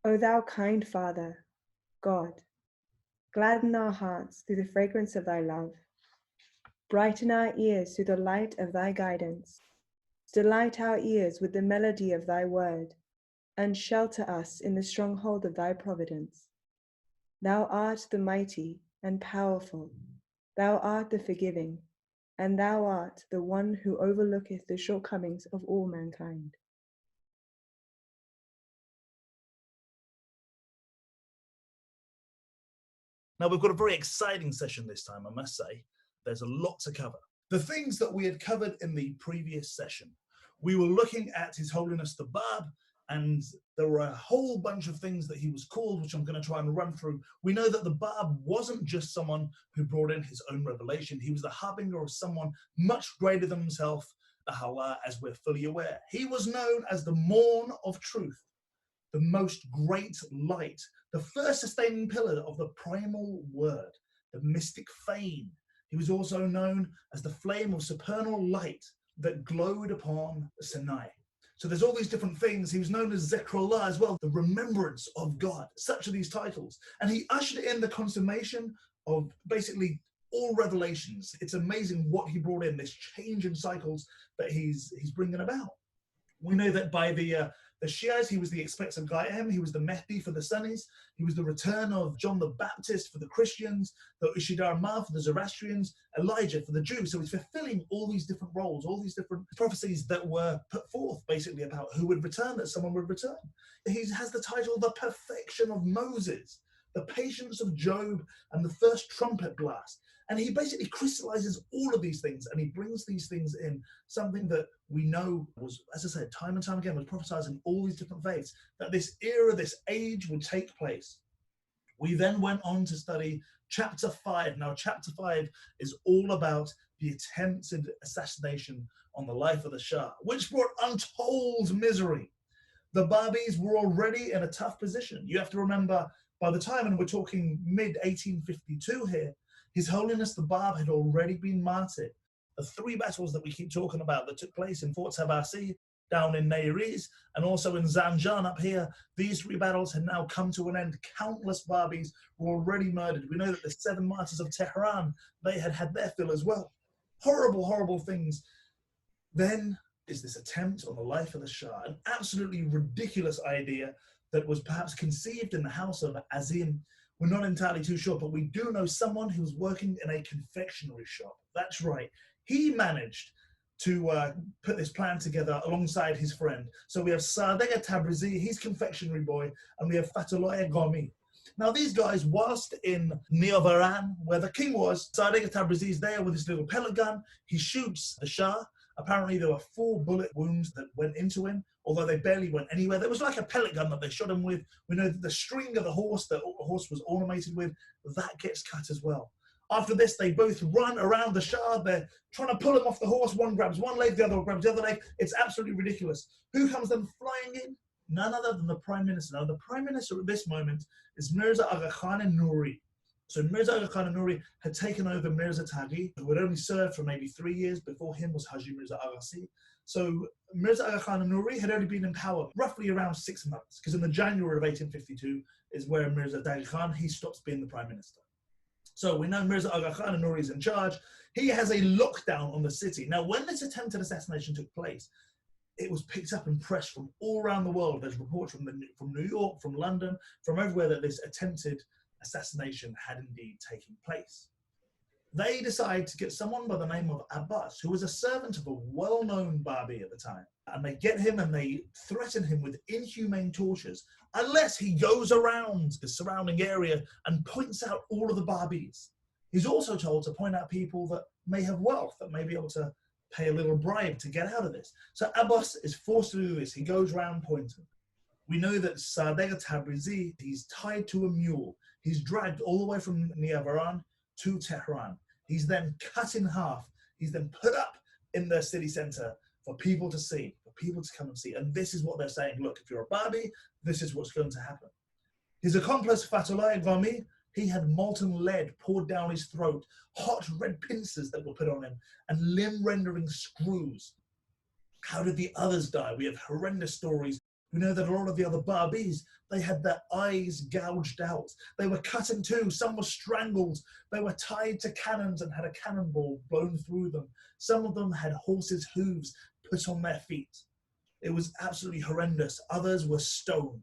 O thou kind Father, God, gladden our hearts through the fragrance of thy love. Brighten our ears through the light of thy guidance. Delight our ears with the melody of thy word, and shelter us in the stronghold of thy providence. Thou art the mighty and powerful, thou art the forgiving, and thou art the one who overlooketh the shortcomings of all mankind. Now, we've got a very exciting session this time, I must say. There's a lot to cover. The things that we had covered in the previous session, we were looking at His Holiness the Bab, and there were a whole bunch of things that he was called, which I'm going to try and run through. We know that the Bab wasn't just someone who brought in his own revelation. He was the harbinger of someone much greater than himself, Allah, as we're fully aware. He was known as the Morn of Truth, the most great light, the first sustaining pillar of the primal word, the mystic fane. He was also known as the flame of supernal light that glowed upon Sinai. So there's all these different things. He was known as Zikrullah as well, the remembrance of God. Such are these titles. And he ushered in the consummation of basically all revelations. It's amazing what he brought in, this change in cycles that he's bringing about. We know that by the Shias, he was the expected Ghaim, he was the Mehdi for the Sunnis, he was the return of John the Baptist for the Christians, the Ushidar Ma for the Zoroastrians, Elijah for the Jews. So he's fulfilling all these different roles, all these different prophecies that were put forth basically about who would return, that someone would return. He has the title, the perfection of Moses, the patience of Job, and the first trumpet blast. And he basically crystallizes all of these things, and he brings these things in, something that we know was, as I said, time and time again, was prophesied in all these different faiths, that this era, this age would take place. We then went on to study chapter 5. Now, chapter 5 is all about the attempted assassination on the life of the Shah, which brought untold misery. The Babis were already in a tough position. You have to remember, by the time, and we're talking mid-1852 here, His Holiness the Bab had already been martyred. The 3 battles that we keep talking about that took place in Fort Tabasi, down in Nayriz, and also in Zanjan up here, these 3 battles had now come to an end. Countless Babis were already murdered. We know that the 7 martyrs of Tehran, they had had their fill as well. Horrible, horrible things. Then is this attempt on the life of the Shah, an absolutely ridiculous idea that was perhaps conceived in the house of Azim. We're not entirely too sure, but we do know someone who was working in a confectionery shop. That's right. He managed to put this plan together alongside his friend. So we have Sadegh Tabrizi, he's confectionery boy, and we have Fatullah Ghami. Now these guys, whilst in Niavaran, where the king was, Sadegh Tabrizi is there with his little pellet gun. He shoots the Shah. Apparently there were 4 bullet wounds that went into him, although they barely went anywhere. There was like a pellet gun that they shot him with. We know that the string of the horse that the horse was ornamented with, that gets cut as well. After this, they both run around the Shah. They're trying to pull him off the horse. One grabs one leg, the other grabs the other leg. It's absolutely ridiculous. Who comes then flying in? None other than the Prime Minister. Now, the Prime Minister at this moment is Mirza Aga Khan Nouri. So Mirza Aga Khan Nouri had taken over Mirza Taghi, who had only served for maybe 3 years. Before him was Haji Mirza Aghasi. So Mirza Aga Khan Nouri had only been in power roughly around 6 months, because in the January of 1852 is where Mirza Taghi Khan, he stops being the Prime Minister. So we know Mirza Aga Khan Nouri is in charge. He has a lockdown on the city. Now, when this attempted assassination took place, it was picked up in press from all around the world. There's reports from New York, from London, from everywhere that this attempted assassination had indeed taken place. They decide to get someone by the name of Abbas, who was a servant of a well-known Babi at the time. And they get him and they threaten him with inhumane tortures unless he goes around the surrounding area and points out all of the Babis. He's also told to point out people that may have wealth, that may be able to pay a little bribe to get out of this. So Abbas is forced to do this. He goes around pointing. We know that Sadegh Tabrizi, he's tied to a mule. He's dragged all the way from Niavaran to Tehran. He's then cut in half. He's then put up in the city center for people to see, for people to come and see. And this is what they're saying. Look, if you're a Babi, this is what's going to happen. His accomplice, Fatullah Ghami, he had molten lead poured down his throat, hot red pincers that were put on him, and limb-rendering screws. How did the others die? We have horrendous stories We know that a lot of the other Barbies, they had their eyes gouged out. They were cut in two. Some were strangled. They were tied to cannons and had a cannonball blown through them. Some of them had horses' hooves put on their feet. It was absolutely horrendous. Others were stoned.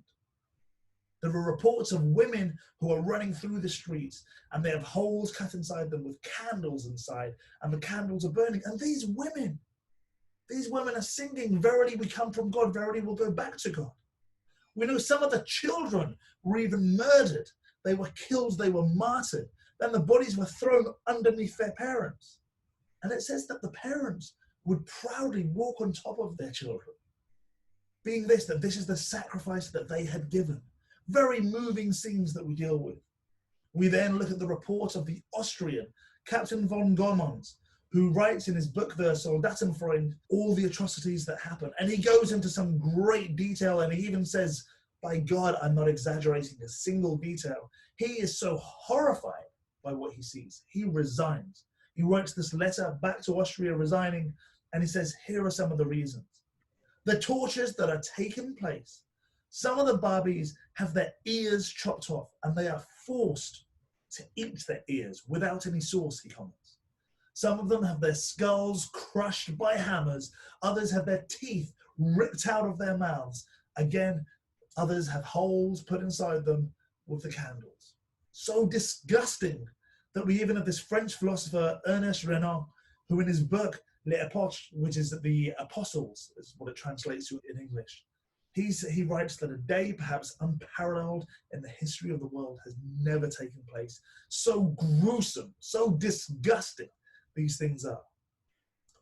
There were reports of women who are running through the streets and they have holes cut inside them with candles inside, and the candles are burning. And these women are singing, "Verily we come from God, verily we'll go back to God." We know some of the children were even murdered. They were killed, they were martyred. Then the bodies were thrown underneath their parents. And it says that the parents would proudly walk on top of their children, being that this is the sacrifice that they had given. Very moving scenes that we deal with. We then look at the report of the Austrian Captain von Goemons, who writes in his book, The Soldatenfreund, all the atrocities that happen. And he goes into some great detail, and he even says, by God, I'm not exaggerating a single detail. He is so horrified by what he sees. He resigns. He writes this letter back to Austria resigning, and he says, here are some of the reasons. The tortures that are taking place. Some of the Barbies have their ears chopped off, and they are forced to eat their ears without any sauce, he comments. Some of them have their skulls crushed by hammers. Others have their teeth ripped out of their mouths. Again, others have holes put inside them with the candles. So disgusting that we even have this French philosopher, Ernest Renan, who in his book, Les Apôtres, which is the Apostles, is what it translates to in English, he writes that a day perhaps unparalleled in the history of the world has never taken place. So gruesome, so disgusting these things are.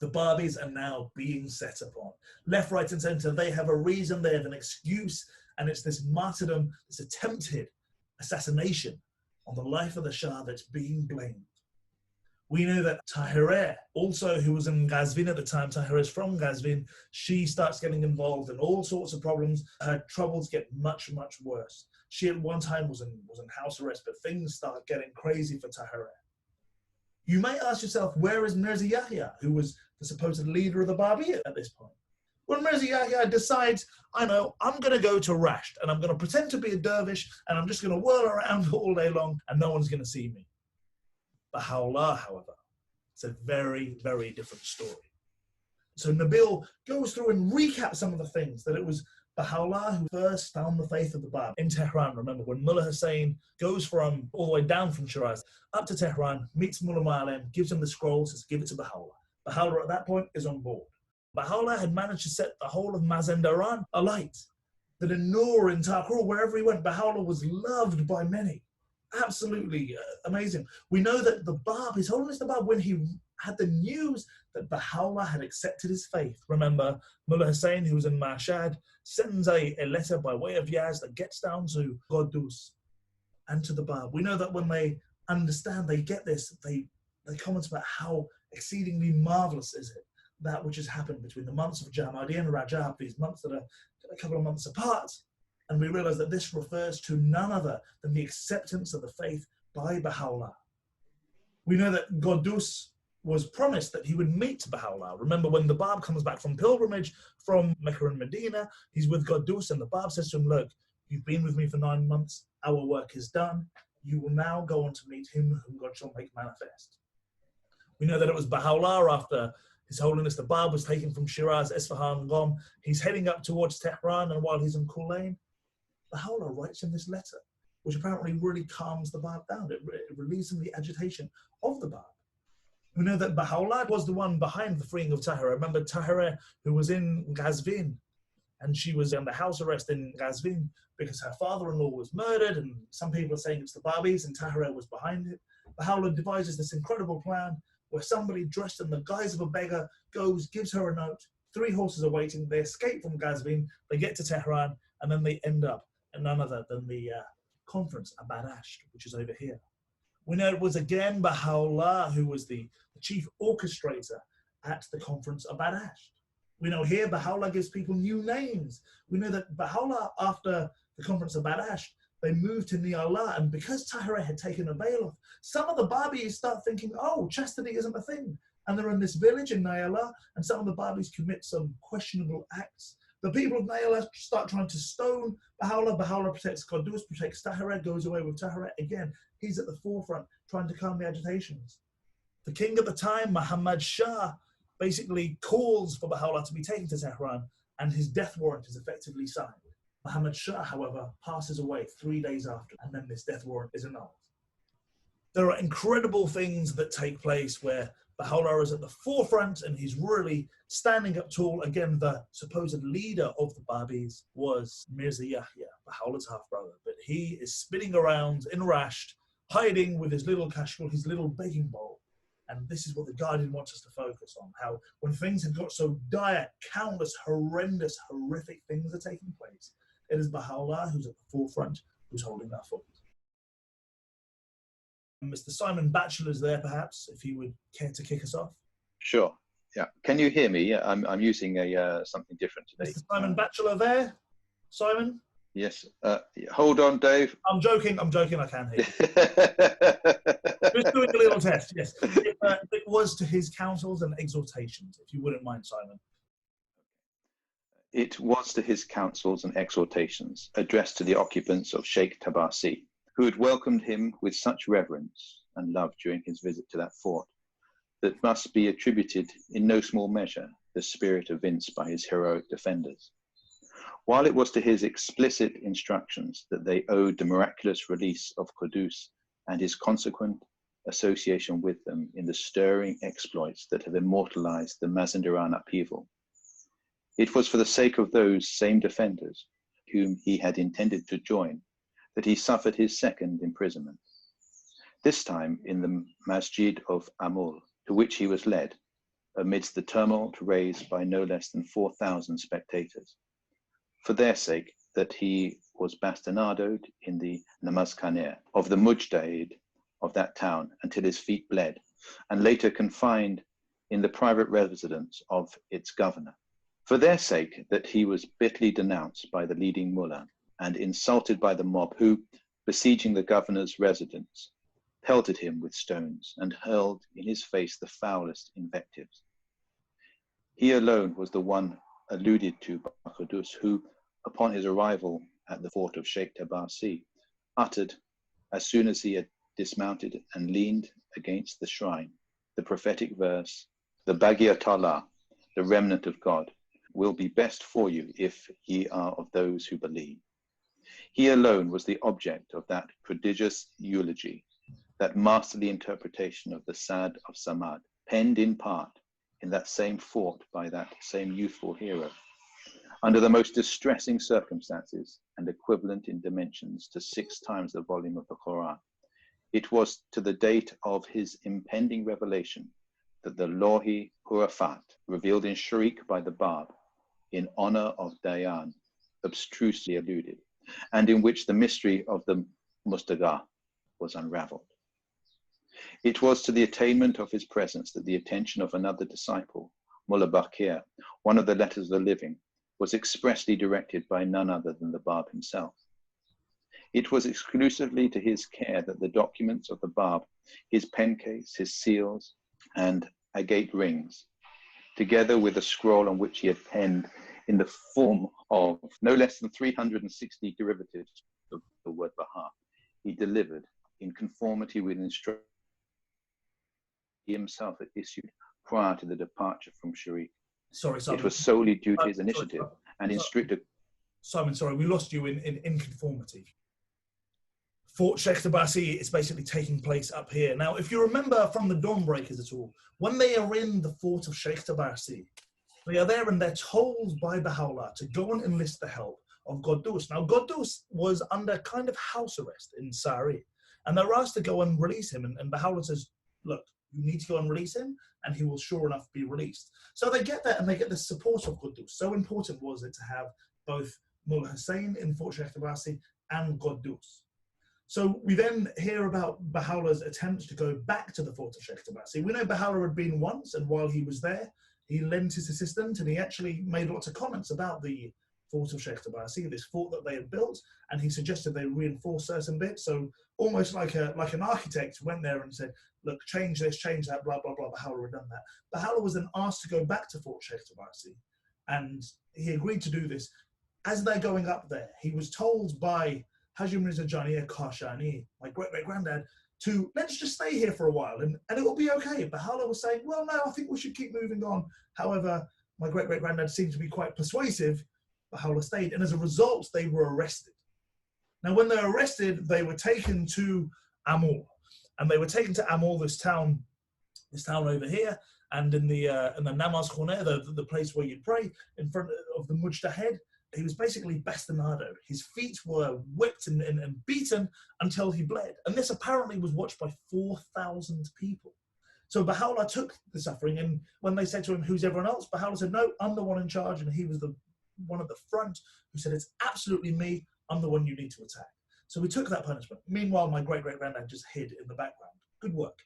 The Barbies are now being set upon. Left, right, and centre, they have a reason, they have an excuse, and it's this martyrdom, this attempted assassination on the life of the Shah that's being blamed. We know that Tahirih, also who was in Ghazvin at the time, Tahirih is from Ghazvin, she starts getting involved in all sorts of problems. Her troubles get much, much worse. She at one time was in house arrest, but things start getting crazy for Tahirih. You may ask yourself, where is Mirza Yahya, who was the supposed leader of the Babiyya at this point? Well, Mirza Yahya decides, I know, I'm going to go to Rasht, and I'm going to pretend to be a dervish, and I'm just going to whirl around all day long, and no one's going to see me. Baha'u'llah, however, it's a very, very different story. So Nabil goes through and recaps some of the things that it was Baha'u'llah who first found the faith of the Bab in Tehran. Remember, when Mullah Hussein goes from all the way down from Shiraz up to Tehran, meets Mullah Mu'alim, gives him the scroll, says, give it to Baha'u'llah. Baha'u'llah at that point is on board. Baha'u'llah had managed to set the whole of Mazandaran alight. That in Noor, in Takrur, wherever he went, Baha'u'llah was loved by many. Absolutely amazing. We know that the Bab, His Holiness the Bab, when he had the news that Baha'u'llah had accepted his faith, remember, Mullah Hussein, who was in Mashhad, sends a letter by way of Yazd that gets down to Qudus and to the Bab. We know that when they understand, they get this, they comment about how exceedingly marvelous is it, that which has happened between the months of Jamadi and Rajab, these months that are a couple of months apart. And we realize that this refers to none other than the acceptance of the faith by Baha'u'llah. We know that Qudus was promised that he would meet Baha'u'llah. Remember, when the Bab comes back from pilgrimage from Mecca and Medina, he's with Qudus, and the Bab says to him, look, you've been with me for 9 months, our work is done, you will now go on to meet him whom God shall make manifest. We know that it was Baha'u'llah after His Holiness the Bab was taken from Shiraz, Isfahan, Qom. He's heading up towards Tehran, and while he's in Kulain, Baha'u'llah writes him this letter, which apparently really calms the Bab down. It relieves him the agitation of the Bab. We know that Baha'u'llah was the one behind the freeing of Tahirih. Remember Tahirih, who was in Ghazvin, and she was under house arrest in Ghazvin because her father-in-law was murdered, and some people are saying it's the Babis, and Tahirih was behind it. Baha'u'llah devises this incredible plan where somebody dressed in the guise of a beggar goes, gives her a note, 3 horses are waiting, they escape from Ghazvin, they get to Tehran, and then they end up at none other than the conference, Abad Asht, which is over here. We know it was again Baha'u'llah who was the chief orchestrator at the conference Abad Asht. We know here Baha'u'llah gives people new names. We know that Baha'u'llah, after the conference Abad Asht, they moved to Ni'allah, and because Tahirih had taken a veil off, some of the Babis start thinking, oh, chastity isn't a thing. And they're in this village in Ni'allah, and some of the Babis commit some questionable acts The people of Naila start trying to stone Baha'u'llah. Baha'u'llah protects Qudus, protects Taharet, goes away with Taharet. Again, he's at the forefront trying to calm the agitations. The king at the time, Muhammad Shah, basically calls for Baha'u'llah to be taken to Tehran, and his death warrant is effectively signed. Muhammad Shah, however, passes away 3 days after, and then this death warrant is annulled. There are incredible things that take place where Baha'u'llah is at the forefront and he's really standing up tall. Again, the supposed leader of the Babis was Mirza Yahya, Baha'u'llah's half-brother, but he is spinning around in Rasht, hiding with his little kashkul, his little begging bowl. And this is what the Guardian wants us to focus on, how when things have got so dire, countless, horrendous, horrific things are taking place, it is Baha'u'llah who's at the forefront, who's holding that fort. Mr. Simon Batchelor's there, perhaps, if he would care to kick us off. Sure. Yeah. Can you hear me? Yeah, I'm using a something different today. Mr. Simon Batchelor there? Simon? Yes. Hold on, Dave. I'm joking. I can hear you. Just doing a little test, yes. It was to his counsels and exhortations, if you wouldn't mind, Simon. It was to his counsels and exhortations addressed to the occupants of Sheikh Tabasi, who had welcomed him with such reverence and love during his visit to that fort, that must be attributed in no small measure the spirit evinced by his heroic defenders. While it was to his explicit instructions that they owed the miraculous release of Qudus and his consequent association with them in the stirring exploits that have immortalized the Mazandaran upheaval, it was for the sake of those same defenders whom he had intended to join that he suffered his second imprisonment, this time in the Masjid of Amul, to which he was led, amidst the tumult raised by no less than 4,000 spectators, for their sake that he was bastinadoed in the Namazkhaneh of the Mujtahid of that town until his feet bled, and later confined in the private residence of its governor, for their sake that he was bitterly denounced by the leading mullah, and insulted by the mob who, besieging the governor's residence, pelted him with stones and hurled in his face the foulest invectives. He alone was the one alluded to by Qudus who, upon his arrival at the fort of Sheikh Tabasi, uttered, as soon as he had dismounted and leaned against the shrine, the prophetic verse, "The Baghiyat Allah, the remnant of God, will be best for you if ye are of those who believe." He alone was the object of that prodigious eulogy, that masterly interpretation of the Sad of Samad, penned in part in that same fort by that same youthful hero, under the most distressing circumstances and equivalent in dimensions to 6 times the volume of the Quran. It was to the date of his impending revelation that the Lawhi Hurafat, revealed in Sharik by the Bab, in honor of Dayan, abstrusely alluded, and in which the mystery of the Mustagha was unraveled. It was to the attainment of his presence that the attention of another disciple, Mullah Baqir, one of the Letters of the Living, was expressly directed by none other than the Bab himself. It was exclusively to his care that the documents of the Bab, his pen case, his seals, and agate rings, together with a scroll on which he had penned in the form of no less than 360 derivatives of the word Baha, he delivered in conformity with instructions he himself had issued prior to the departure from Sharik. Sorry, Simon. It was solely due to his initiative and in strict... Simon, sorry, we lost you in conformity. Fort Sheikh Tabasi is basically taking place up here. Now, if you remember from the Dawnbreakers at all, when they are in the fort of Sheikh Tabasi, they are there and they're told by Baha'u'llah to go and enlist the help of Qudus. Now, Qudus was under kind of house arrest in Sari, and they're asked to go and release him. And Baha'u'llah says, look, you need to go and release him, and he will sure enough be released. So they get that, and they get the support of Qudus. So important was it to have both Mullah Hussein in Fort Sheikh Tabasi and Qudus. So we then hear about Baha'u'llah's attempts to go back to the fort of Sheikh Tabasi. We know Baha'u'llah had been once, and while he was there, he lent his assistance, and he actually made lots of comments about the fort of Sheikh Tabasi, this fort that they had built, and he suggested they reinforce certain bits. So almost like an architect went there and said, look, change this, change that, blah, blah, blah. Baha'u'llah had done that. Baha'u'llah was then asked to go back to Fort Sheikh Tabasi, And he agreed to do this. As they're going up there, he was told by Haji Mirza Jania Kashani, my great-great-granddad, to let's just stay here for a while and it will be okay. Baha'u'llah was saying, well, no, I think we should keep moving on. However, my great-great-granddad seemed to be quite persuasive. Baha'u'llah stayed, and as a result, they were arrested. Now, when they were arrested, they were taken to Amur, and they were taken to Amur, this town over here, and in the Namaz Khoneh, the place where you pray, in front of the Mujtahid, he was basically bastinadoed. His feet were whipped and beaten until he bled. And this apparently was watched by 4,000 people. So Baha'u'llah took the suffering, and when they said to him, who's everyone else? Baha'u'llah said, no, I'm the one in charge, and he was the one at the front who said, it's absolutely me, I'm the one you need to attack. So we took that punishment. Meanwhile, my great-great-granddad just hid in the background. Good work.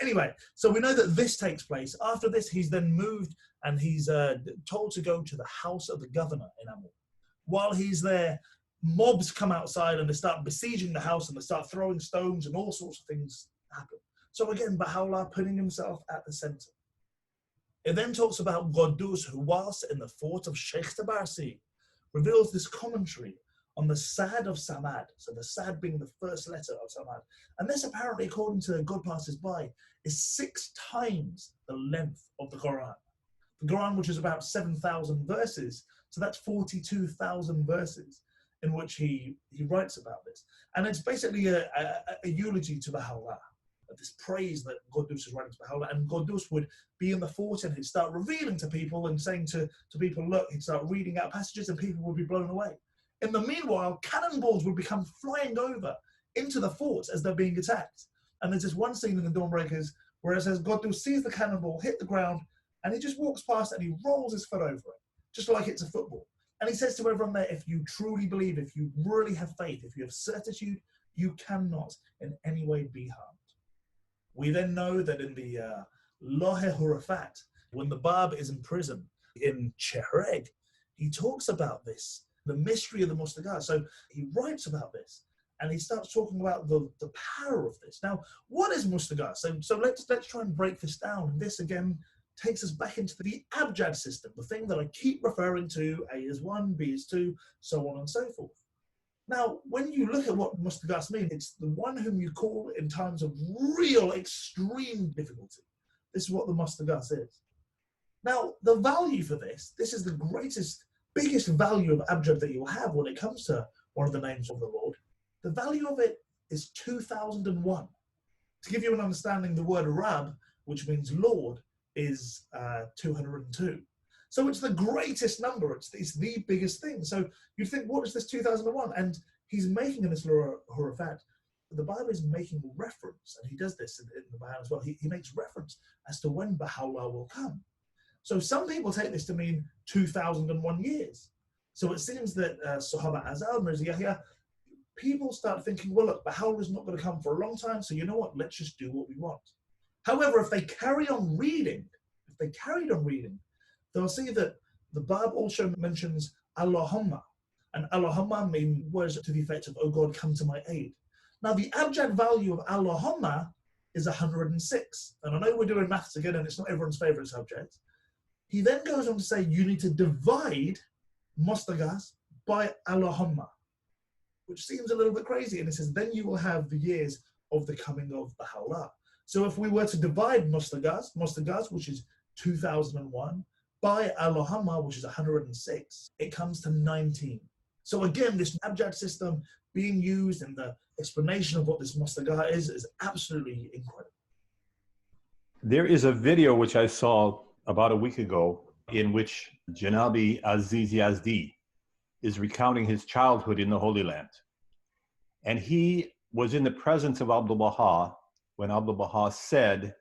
Anyway, so we know that this takes place. After this, he's then moved and he's told to go to the house of the governor in Amur. While he's there, mobs come outside and they start besieging the house and they start throwing stones and all sorts of things happen. So again, Baha'u'llah putting himself at the center. It then talks about Qaddus, who whilst in the fort of Sheikh Tabarsi, reveals this commentary on the Sad of Samad, so the Sad being the first letter of Samad. And this apparently, according to God Passers-by, is 6 times the length of the Quran. The Quran, which is about 7,000 verses, so that's 42,000 verses in which he writes about this. And it's basically a eulogy to Baha'u'llah, this praise that Qaddus is writing to Baha'u'llah. And Qaddus would be in the fort and he'd start revealing to people and saying to people, look, he'd start reading out passages and people would be blown away. In the meanwhile, cannonballs would become flying over into the forts as they're being attacked. And there's this one scene in the Dawnbreakers where it says Qaddus sees the cannonball hit the ground and he just walks past and he rolls his foot over it, just like it's a football. And he says to everyone there, if you truly believe, if you really have faith, if you have certitude, you cannot in any way be harmed. We then know that in the Lohe Hurafat, when the Bab is in prison in Chehreg, he talks about this, the mystery of the Mustaghar. So he writes about this and he starts talking about the power of this. Now, what is Mustaghar? So let's try and break this down. And this again takes us back into the Abjad system, the thing that I keep referring to, A is 1, B is 2, so on and so forth. Now, when you look at what Mustaghas mean, it's the one whom you call in times of real extreme difficulty. This is what the Mustaghas is. Now, the value for this is the greatest, biggest value of Abjad that you'll have when it comes to one of the names of the Lord. The value of it is 2001. To give you an understanding, the word Rab, which means Lord, is 202. So it's the greatest number. It's the biggest thing. So you think, what is this 2001? And he's making in this Hurafat, the Bible is making reference, and he does this in the Bayan as well. He makes reference as to when Baha'u'llah will come. So some people take this to mean 2001 years. So it seems that Sahaba Azal, Mirza Yahya, people start thinking, well, look, Baha'u'llah's not going to come for a long time, so you know what? Let's just do what we want. However, if they carried on reading, they'll see that the Bab also mentions Allahumma, and Allahumma mean words to the effect of, oh God, come to my aid. Now, the abjad value of Allahumma is 106. And I know we're doing maths again, and it's not everyone's favorite subject. He then goes on to say, you need to divide Mustaghas by Allahumma, which seems a little bit crazy. And it says, then you will have the years of the coming of Baha'u'llah. So if we were to divide Mustaghas, which is 2001, by Allahumma, which is 106, it comes to 19. So again, this abjad system being used and the explanation of what this Mustaghar is absolutely incredible. There is a video which I saw about a week ago in which Janabi Aziz Yazdi is recounting his childhood in the Holy Land. And he was in the presence of Abdul Baha when Abdul Baha said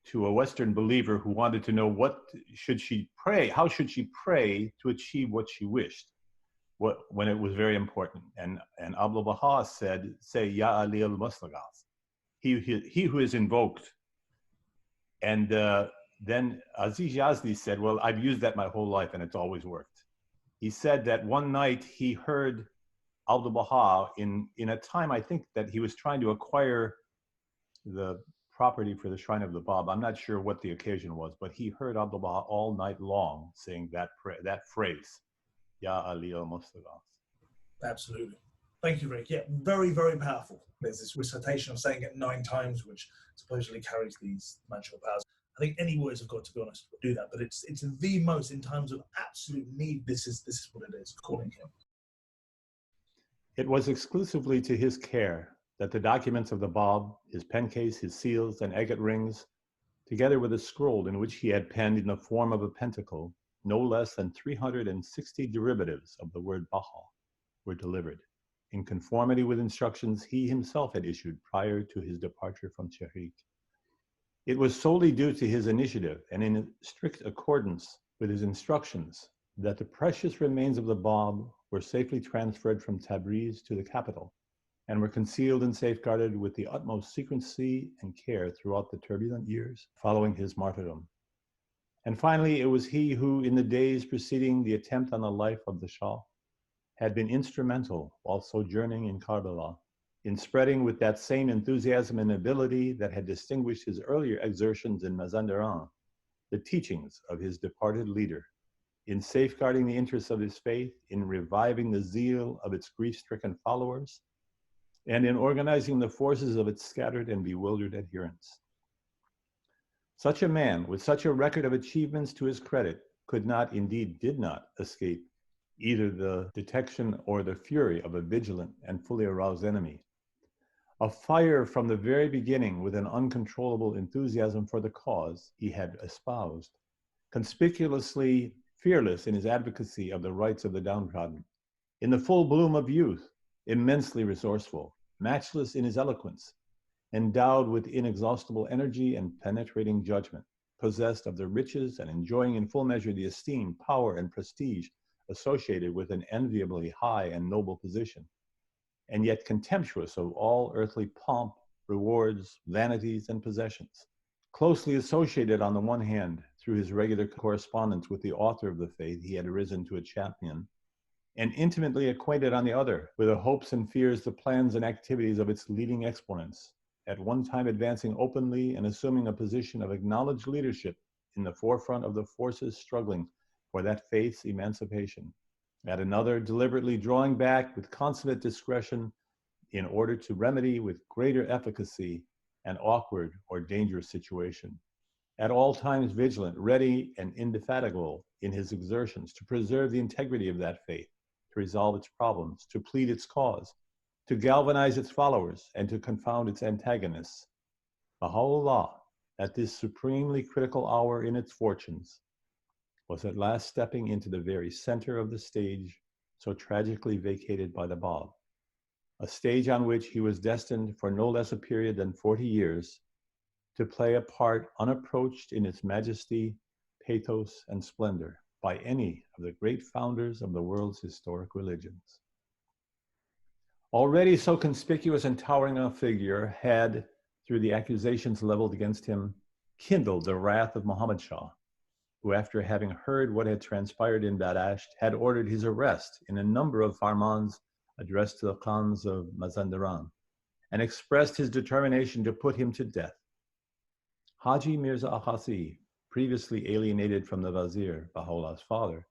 to a Western believer who wanted to know what should she pray, how should she pray to achieve what she wished, when it was very important. And Abdul Baha said, say, Ya Ali al-Mustaghas, he who is invoked. And then Aziz Yazdi said, well, I've used that my whole life and it's always worked. He said that one night he heard Abdul Baha in a time, I think, that he was trying to acquire the property for the Shrine of the Bab. I'm not sure what the occasion was, but he heard Abdu'l-Baha all night long saying that phrase, Ya Ali al-Mustafa. Absolutely. Thank you, Rick. Yeah, very, very powerful. There's this recitation of saying it 9 times, which supposedly carries these magical powers. I think any words of God, to be honest, will do that, but it's the most, in times of absolute need, this is what it is, calling him. It was exclusively to his care that the documents of the Bab, his pen case, his seals, and agate rings, together with a scroll in which he had penned in the form of a pentacle, no less than 360 derivatives of the word Baha, were delivered, in conformity with instructions he himself had issued prior to his departure from Chihrik. It was solely due to his initiative and in strict accordance with his instructions that the precious remains of the Bab were safely transferred from Tabriz to the capital and were concealed and safeguarded with the utmost secrecy and care throughout the turbulent years following his martyrdom. And finally, it was he who, in the days preceding the attempt on the life of the Shah, had been instrumental while sojourning in Karbala in spreading with that same enthusiasm and ability that had distinguished his earlier exertions in Mazandaran the teachings of his departed leader, in safeguarding the interests of his faith, in reviving the zeal of its grief-stricken followers, and in organizing the forces of its scattered and bewildered adherents. Such a man, with such a record of achievements to his credit, could not, indeed did not, escape either the detection or the fury of a vigilant and fully aroused enemy. Afire from the very beginning with an uncontrollable enthusiasm for the cause he had espoused, conspicuously fearless in his advocacy of the rights of the downtrodden, in the full bloom of youth, immensely resourceful, matchless in his eloquence, endowed with inexhaustible energy and penetrating judgment, possessed of the riches and enjoying in full measure the esteem, power, and prestige associated with an enviably high and noble position, and yet contemptuous of all earthly pomp, rewards, vanities, and possessions. Closely associated on the one hand through his regular correspondence with the author of the faith he had risen to a champion, and intimately acquainted on the other with the hopes and fears, the plans and activities of its leading exponents, at one time advancing openly and assuming a position of acknowledged leadership in the forefront of the forces struggling for that faith's emancipation, at another deliberately drawing back with consummate discretion in order to remedy with greater efficacy an awkward or dangerous situation, at all times vigilant, ready, and indefatigable in his exertions to preserve the integrity of that faith, to resolve its problems, to plead its cause, to galvanize its followers, and to confound its antagonists. Baha'u'llah, at this supremely critical hour in its fortunes, was at last stepping into the very center of the stage so tragically vacated by the Bab, a stage on which he was destined for no less a period than 40 years to play a part unapproached in its majesty, pathos, and splendor by any of the great founders of the world's historic religions. Already so conspicuous and towering a figure had, through the accusations leveled against him, kindled the wrath of Muhammad Shah, who, after having heard what had transpired in Badasht, had ordered his arrest in a number of farmans addressed to the Khans of Mazandaran, and expressed his determination to put him to death. Haji Mirza Akhasi, previously alienated from the Wazir, Baha'u'llah's father,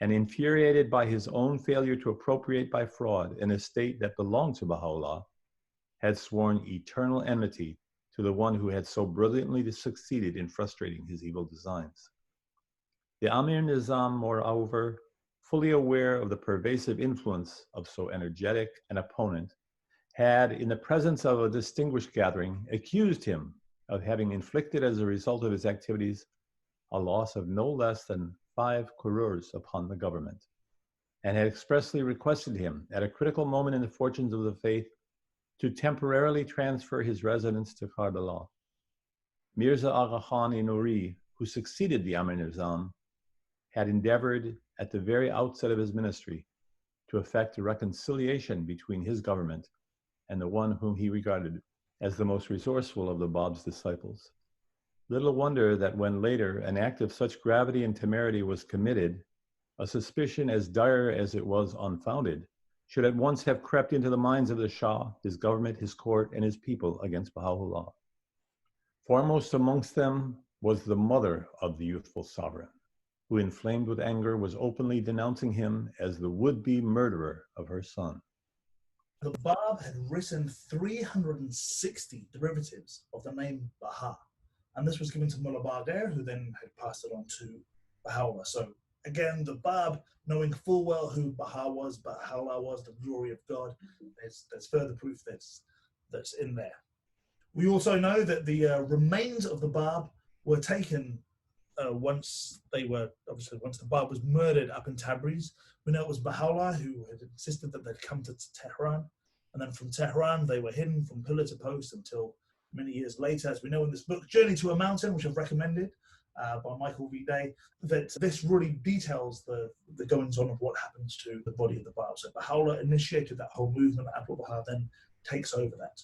and infuriated by his own failure to appropriate by fraud an estate that belonged to Baha'u'llah, had sworn eternal enmity to the one who had so brilliantly succeeded in frustrating his evil designs. The Amir Nizam, moreover, fully aware of the pervasive influence of so energetic an opponent, had, in the presence of a distinguished gathering, accused him of having inflicted as a result of his activities a loss of no less than 5 crores upon the government, and had expressly requested him, at a critical moment in the fortunes of the faith, to temporarily transfer his residence to Karbala. Mirza Agha Khan-i-Nuri, who succeeded the Amir Nizam, had endeavored at the very outset of his ministry to effect a reconciliation between his government and the one whom he regarded as the most resourceful of the Bab's disciples. Little wonder that when later an act of such gravity and temerity was committed, a suspicion as dire as it was unfounded should at once have crept into the minds of the Shah, his government, his court, and his people against Baha'u'llah. Foremost amongst them was the mother of the youthful sovereign, who, inflamed with anger, was openly denouncing him as the would-be murderer of her son. The Bab had written 360 derivatives of the name Baha, and this was given to Mullah Baqir, who then had passed it on to Baha'u'llah. So again, the Bab, knowing full well who Baha'u'llah was, the glory of God, there's further proof that's in there. We also know that the remains of the Bab were taken once the Bab was murdered up in Tabriz. We know it was Baha'u'llah who had insisted that they'd come to Tehran, and then from Tehran they were hidden from pillar to post until many years later, as we know in this book, Journey to a Mountain, which I've recommended by Michael V. Day, that this really details the goings on of what happens to the body of the Bab. So Baha'u'llah initiated that whole movement, Abdul Baha then takes over that.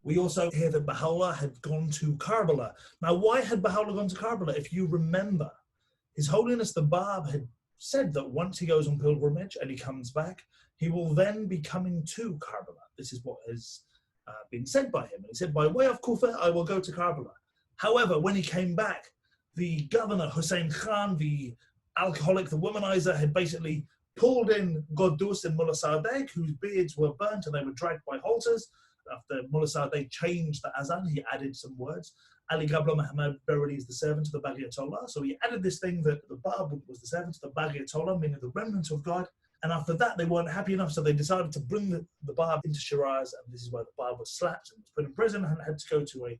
We also hear that Baha'u'llah had gone to Karbala. Now, why had Baha'u'llah gone to Karbala? If you remember, His Holiness the Bab had said that once he goes on pilgrimage and he comes back, he will then be coming to Karbala. This is what has been said by him. And he said, by way of Kufa, I will go to Karbala. However, when he came back, the governor, Hussein Khan, the alcoholic, the womanizer, had basically pulled in Quddus and Mullah Sadegh, whose beards were burnt and they were dragged by halters. After Mullah Sadegh changed the azan, he added some words. Ali Gabla Muhammad Beradi is the servant of the Baghiyatollah. So he added this thing that the Bab was the servant of the Baghiyatollah, meaning the remnant of God. And after that, they weren't happy enough, so they decided to bring the Bab into Shiraz, and this is where the Bab was slapped and was put in prison and had to go to a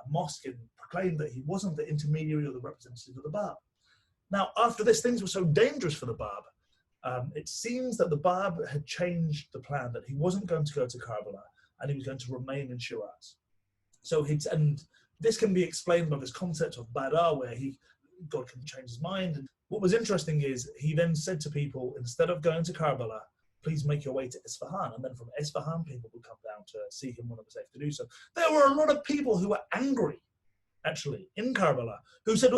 mosque and proclaim that he wasn't the intermediary or the representative of the Bab. Now, after this, things were so dangerous for the Bab. It seems that the Bab had changed the plan, that he wasn't going to go to Karbala, and he was going to remain in Shiraz. So and this can be explained by this concept of Bada, where God can change his mind. And what was interesting is he then said to people, instead of going to Karbala, please make your way to Isfahan. And then from Isfahan, people would come down to see him when it was safe to do so. There were a lot of people who were angry, actually, in Karbala, who said,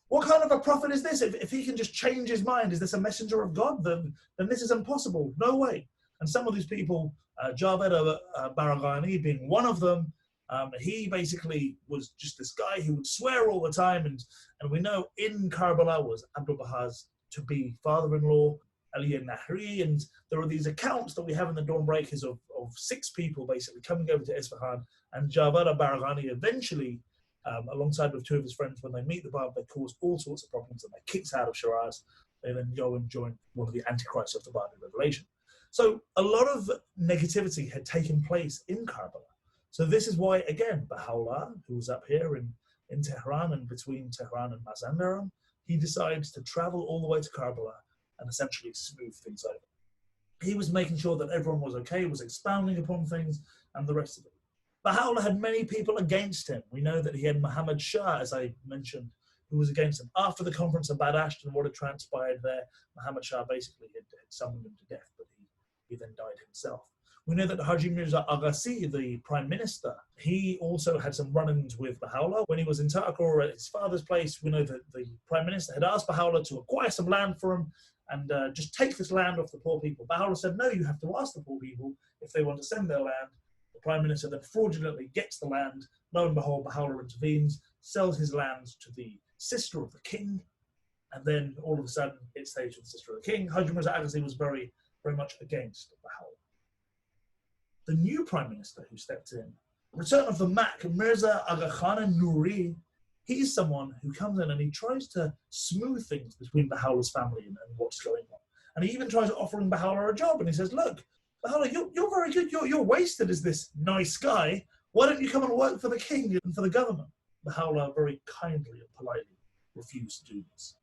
what kind of a prophet is this? If he can just change his mind, is this a messenger of God? Then this is impossible. No way. And some of these people, Javed Baraghani being one of them, he basically was just this guy who would swear all the time. And we know in Karbala was Abdul Baha's to-be father-in-law, Ali al-Nahri. And there are these accounts that we have in the Dawn Breakers of 6 people basically coming over to Isfahan. And Javed Baraghani eventually, alongside with 2 of his friends, when they meet the Bab, they cause all sorts of problems and they're kicked out of Shiraz. They then go and join one of the antichrists of the Bab revelation. So a lot of negativity had taken place in Karbala. So this is why, again, Baha'u'llah, who was up here in Tehran and between Tehran and Mazandaran, he decides to travel all the way to Karbala and essentially smooth things over. He was making sure that everyone was okay, was expounding upon things, and the rest of it. Baha'u'llah had many people against him. We know that he had Muhammad Shah, as I mentioned, who was against him. After the conference of Badasht and what had transpired there, Muhammad Shah basically had summoned him to death, but he then died himself. We know that Haji Mirza Agassi, the prime minister, he also had some run-ins with Baha'u'llah. When he was in Taqur at his father's place, we know that the prime minister had asked Baha'u'llah to acquire some land for him and just take this land off the poor people. Baha'u'llah said, no, you have to ask the poor people if they want to send their land. The prime minister then fraudulently gets the land. Lo and behold, Baha'u'llah intervenes, sells his land to the sister of the king, and then all of a sudden it stays with the sister of the king. Haji Mirza Agassi was very, very much against Baha'u'llah. The new prime minister who stepped in, return of the Mak, Mirza Aga Khan Nouri, he's someone who comes in and he tries to smooth things between Baha'u'llah's family and what's going on. And he even tries offering Baha'u'llah a job, and he says, look, Baha'u'llah, you're very good, you're wasted as this nice guy. Why don't you come and work for the king and for the government? Baha'u'llah very kindly and politely refused to do this.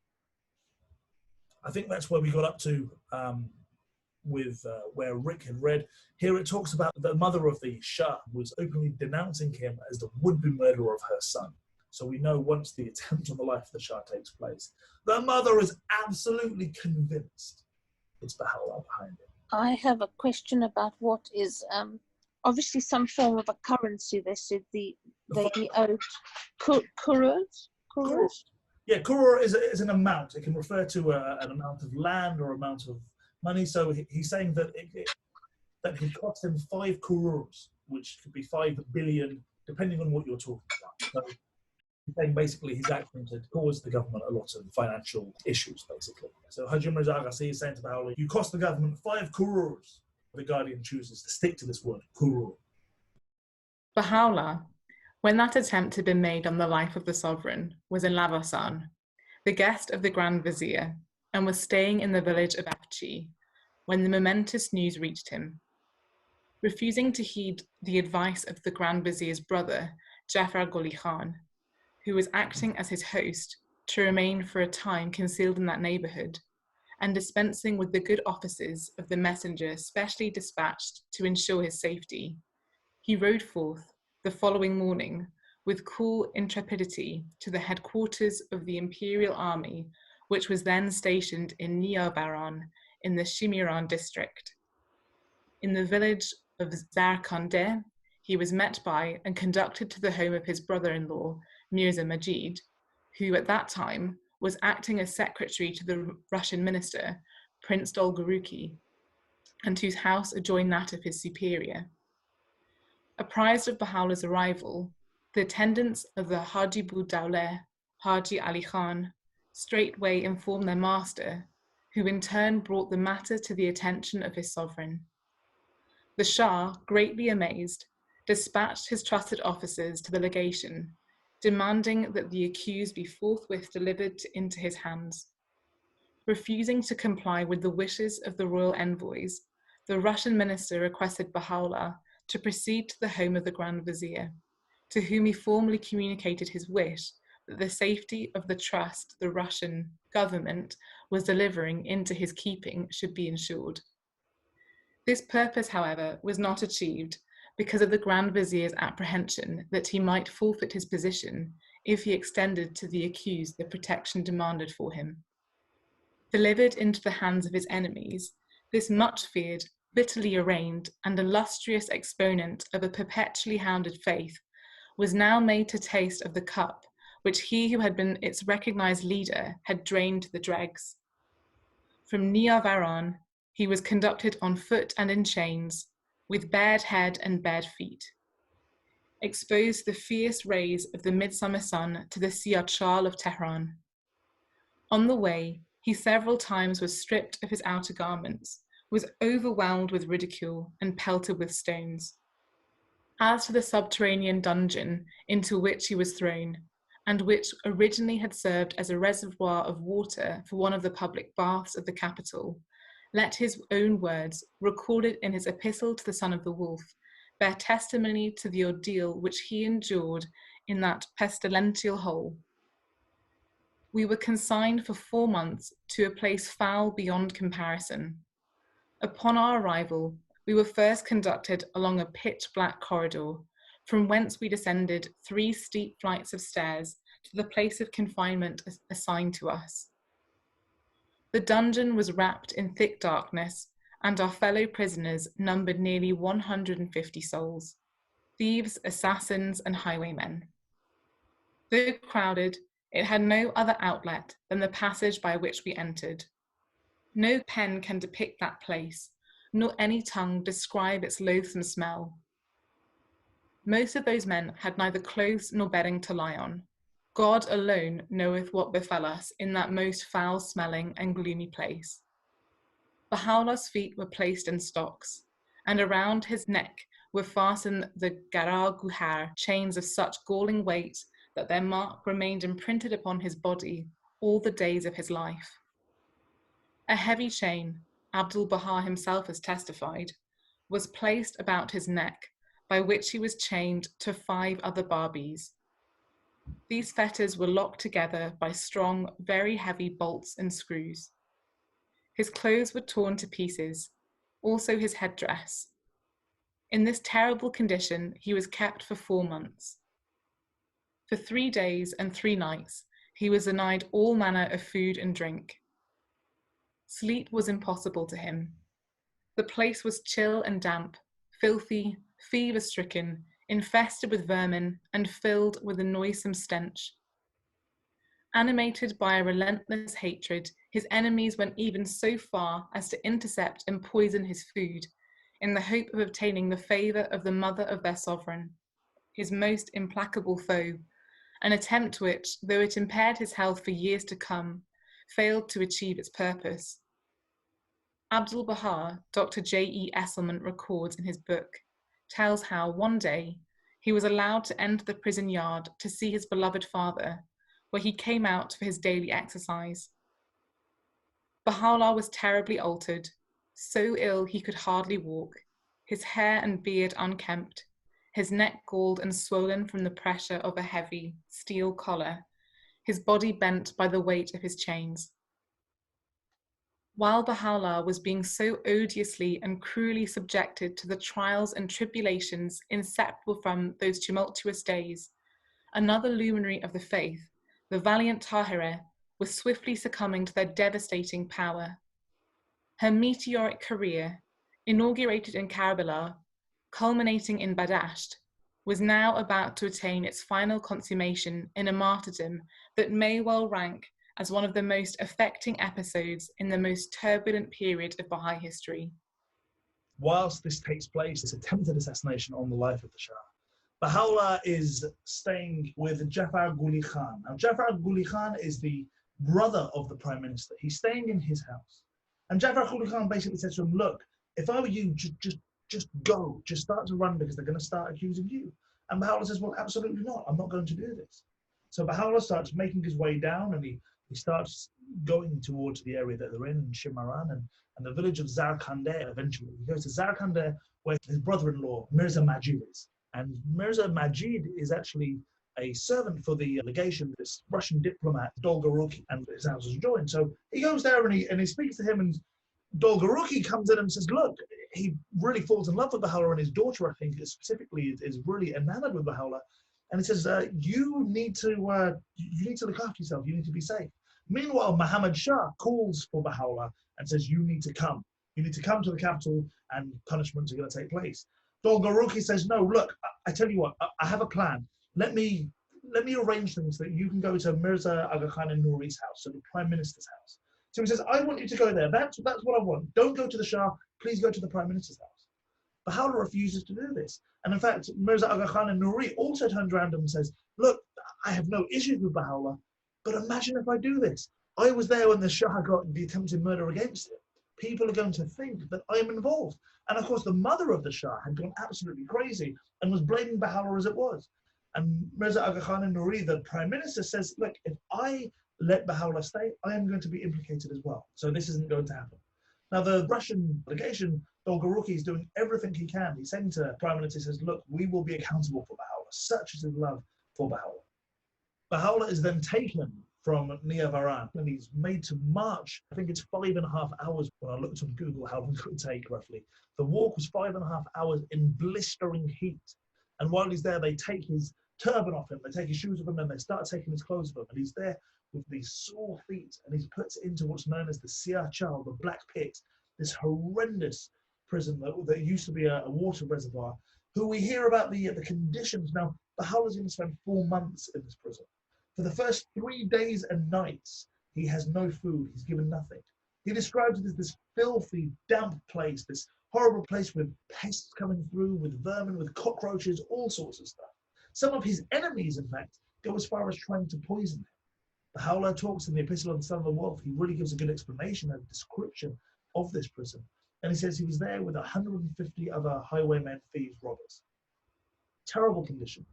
I think that's where we got up to with where Rick had read. Here it talks about the mother of the Shah was openly denouncing him as the would-be murderer of her son. So we know once the attempt on the life of the Shah takes place, the mother is absolutely convinced it's Baha'u'llah behind it. I have a question about what is obviously some form of a currency. They said they owed kururs. Yeah, kurur is an amount. It can refer to an amount of land or amount of money. So he's saying that that it cost him 5 kururs, which could be 5 billion, depending on what you're talking about. So saying basically his actions had caused the government a lot of financial issues, basically. So Haji Mirza Agassi is saying to Baha'u'llah, you cost the government 5 crores. The Guardian chooses to stick to this word, kurur. Baha'u'llah, when that attempt had been made on the life of the sovereign, was in Lavasan, the guest of the Grand Vizier, and was staying in the village of Afchi when the momentous news reached him. Refusing to heed the advice of the Grand Vizier's brother, Jafar Goli Khan, who was acting as his host, to remain for a time concealed in that neighbourhood, and dispensing with the good offices of the messenger specially dispatched to ensure his safety, he rode forth the following morning with cool intrepidity to the headquarters of the imperial army, which was then stationed in Niavaran in the Shimiran district. In the village of Zarkandeh, he was met by and conducted to the home of his brother-in-law, Mirza Majid, who at that time was acting as secretary to the Russian minister, Prince Dolgoruki, and whose house adjoined that of his superior. Apprised of Baha'u'llah's arrival, the attendants of the Haji-bu Dawleh, Haji Ali Khan, straightway informed their master, who in turn brought the matter to the attention of his sovereign. The Shah, greatly amazed, dispatched his trusted officers to the legation, demanding that the accused be forthwith delivered into his hands. Refusing to comply with the wishes of the royal envoys, the Russian minister requested Baha'u'llah to proceed to the home of the Grand Vizier, to whom he formally communicated his wish that the safety of the trust the Russian government was delivering into his keeping should be ensured. This purpose, however, was not achieved because of the Grand Vizier's apprehension that he might forfeit his position if he extended to the accused the protection demanded for him. Delivered into the hands of his enemies, this much feared, bitterly arraigned, and illustrious exponent of a perpetually hounded faith was now made to taste of the cup which he who had been its recognized leader had drained to the dregs. From Niavaran, he was conducted on foot and in chains, with bared head and bared feet. Exposed to the fierce rays of the midsummer sun to the Siachal of Tehran. On the way, he several times was stripped of his outer garments, was overwhelmed with ridicule and pelted with stones. As to the subterranean dungeon into which he was thrown, and which originally had served as a reservoir of water for one of the public baths of the capital, let his own words, recorded in his epistle to the son of the wolf, bear testimony to the ordeal which he endured in that pestilential hole. We were consigned for 4 months to a place foul beyond comparison. Upon our arrival, we were first conducted along a pitch-black corridor, from whence we descended 3 steep flights of stairs to the place of confinement assigned to us. The dungeon was wrapped in thick darkness, and our fellow prisoners numbered nearly 150 souls, thieves, assassins, and highwaymen. Though crowded, it had no other outlet than the passage by which we entered. No pen can depict that place, nor any tongue describe its loathsome smell. Most of those men had neither clothes nor bedding to lie on. God alone knoweth what befell us in that most foul-smelling and gloomy place. Baha'u'llah's feet were placed in stocks, and around his neck were fastened the Garar Guhar, chains of such galling weight that their mark remained imprinted upon his body all the days of his life. A heavy chain, Abdul-Baha himself has testified, was placed about his neck, by which he was chained to 5 other Babis. These fetters were locked together by strong, very heavy bolts and screws. His clothes were torn to pieces, also his headdress. In this terrible condition, he was kept for 4 months. For 3 days and 3 nights, he was denied all manner of food and drink. Sleep was impossible to him. The place was chill and damp, filthy, fever-stricken, infested with vermin, and filled with a noisome stench. Animated by a relentless hatred, his enemies went even so far as to intercept and poison his food, in the hope of obtaining the favour of the mother of their sovereign, his most implacable foe, an attempt which, though it impaired his health for years to come, failed to achieve its purpose. Abdu'l-Baha, Dr. J.E. Esselman records in his book, tells how one day he was allowed to enter the prison yard to see his beloved father, where he came out for his daily exercise. Baha'u'llah was terribly altered, so ill he could hardly walk, his hair and beard unkempt, his neck galled and swollen from the pressure of a heavy steel collar, his body bent by the weight of his chains. While Baha'u'llah was being so odiously and cruelly subjected to the trials and tribulations inseparable from those tumultuous days, another luminary of the faith, the valiant Tahirah, was swiftly succumbing to their devastating power. Her meteoric career, inaugurated in Karbala, culminating in Badasht, was now about to attain its final consummation in a martyrdom that may well rank as one of the most affecting episodes in the most turbulent period of Baha'i history. Whilst this takes place, this attempted assassination on the life of the Shah, Baha'u'llah is staying with Jafar Quli Khan. Now, Jafar Quli Khan is the brother of the Prime Minister. He's staying in his house. And Jafar Quli Khan basically says to him, look, if I were you, just go, just start to run because they're going to start accusing you. And Baha'u'llah says, well, absolutely not. I'm not going to do this. So Baha'u'llah starts making his way down, and he starts going towards the area that they're in Shimaran, and the village of Zarkandeh eventually. He goes to Zarkandeh, where his brother-in-law, Mirza Majid, is. And Mirza Majid is actually a servant for the legation, this Russian diplomat, Dolgoruki, and his house is joined. So he goes there and he speaks to him, and Dolgoruki comes in and says, look, he really falls in love with Baha'u'llah, and his daughter, I think, specifically, is really enamored with Baha'u'llah. And he says, you need to look after yourself. You need to be safe. Meanwhile, Muhammad Shah calls for Baha'u'llah and says, you need to come. You need to come to the capital, and punishments are going to take place. Dolgoruki says, no, look, I tell you what, I have a plan. Let me arrange things so that you can go to Mirza Aga Khan Nouri's house, so the Prime Minister's house. So he says, I want you to go there. That's what I want. Don't go to the Shah. Please go to the Prime Minister's house. Baha'u'llah refuses to do this. And in fact, Mirza Aga Khan Nouri also turns around and says, look, I have no issues with Baha'u'llah, but imagine if I do this. I was there when the Shah got the attempted murder against him. People are going to think that I'm involved. And of course, the mother of the Shah had gone absolutely crazy and was blaming Baha'u'llah as it was. And Mirza Aga Khan Nouri, the Prime Minister, says, look, if I let Baha'u'llah stay, I am going to be implicated as well. So this isn't going to happen. Now, the Russian delegation, Dolgoruki, is doing everything he can. He's saying to the Prime Minister, he says, look, we will be accountable for Baha'u'llah. Such is his love for Baha'u'llah. Baha'u'llah is then taken from Nia Varan, and he's made to march. I think it's 5.5 hours. When I looked on Google how long it would take roughly. The walk was 5.5 hours in blistering heat. And while he's there, they take his turban off him, they take his shoes off him, and they start taking his clothes off him. And he's there with these sore feet, and he's put into what's known as the Siar Chal, the Black Pit, this horrendous prison that used to be a water reservoir, who we hear about the conditions. Now, Baha'u'llah's going to spend 4 months in this prison. For the first 3 days and nights, he has no food, he's given nothing. He describes it as this filthy, damp place, this horrible place with pests coming through, with vermin, with cockroaches, all sorts of stuff. Some of his enemies, in fact, go as far as trying to poison him. Baha'u'llah talks in the Epistle on the Son of the Wolf. He really gives a good explanation and description of this prison. And he says he was there with 150 other highwaymen, thieves, robbers. Terrible condition.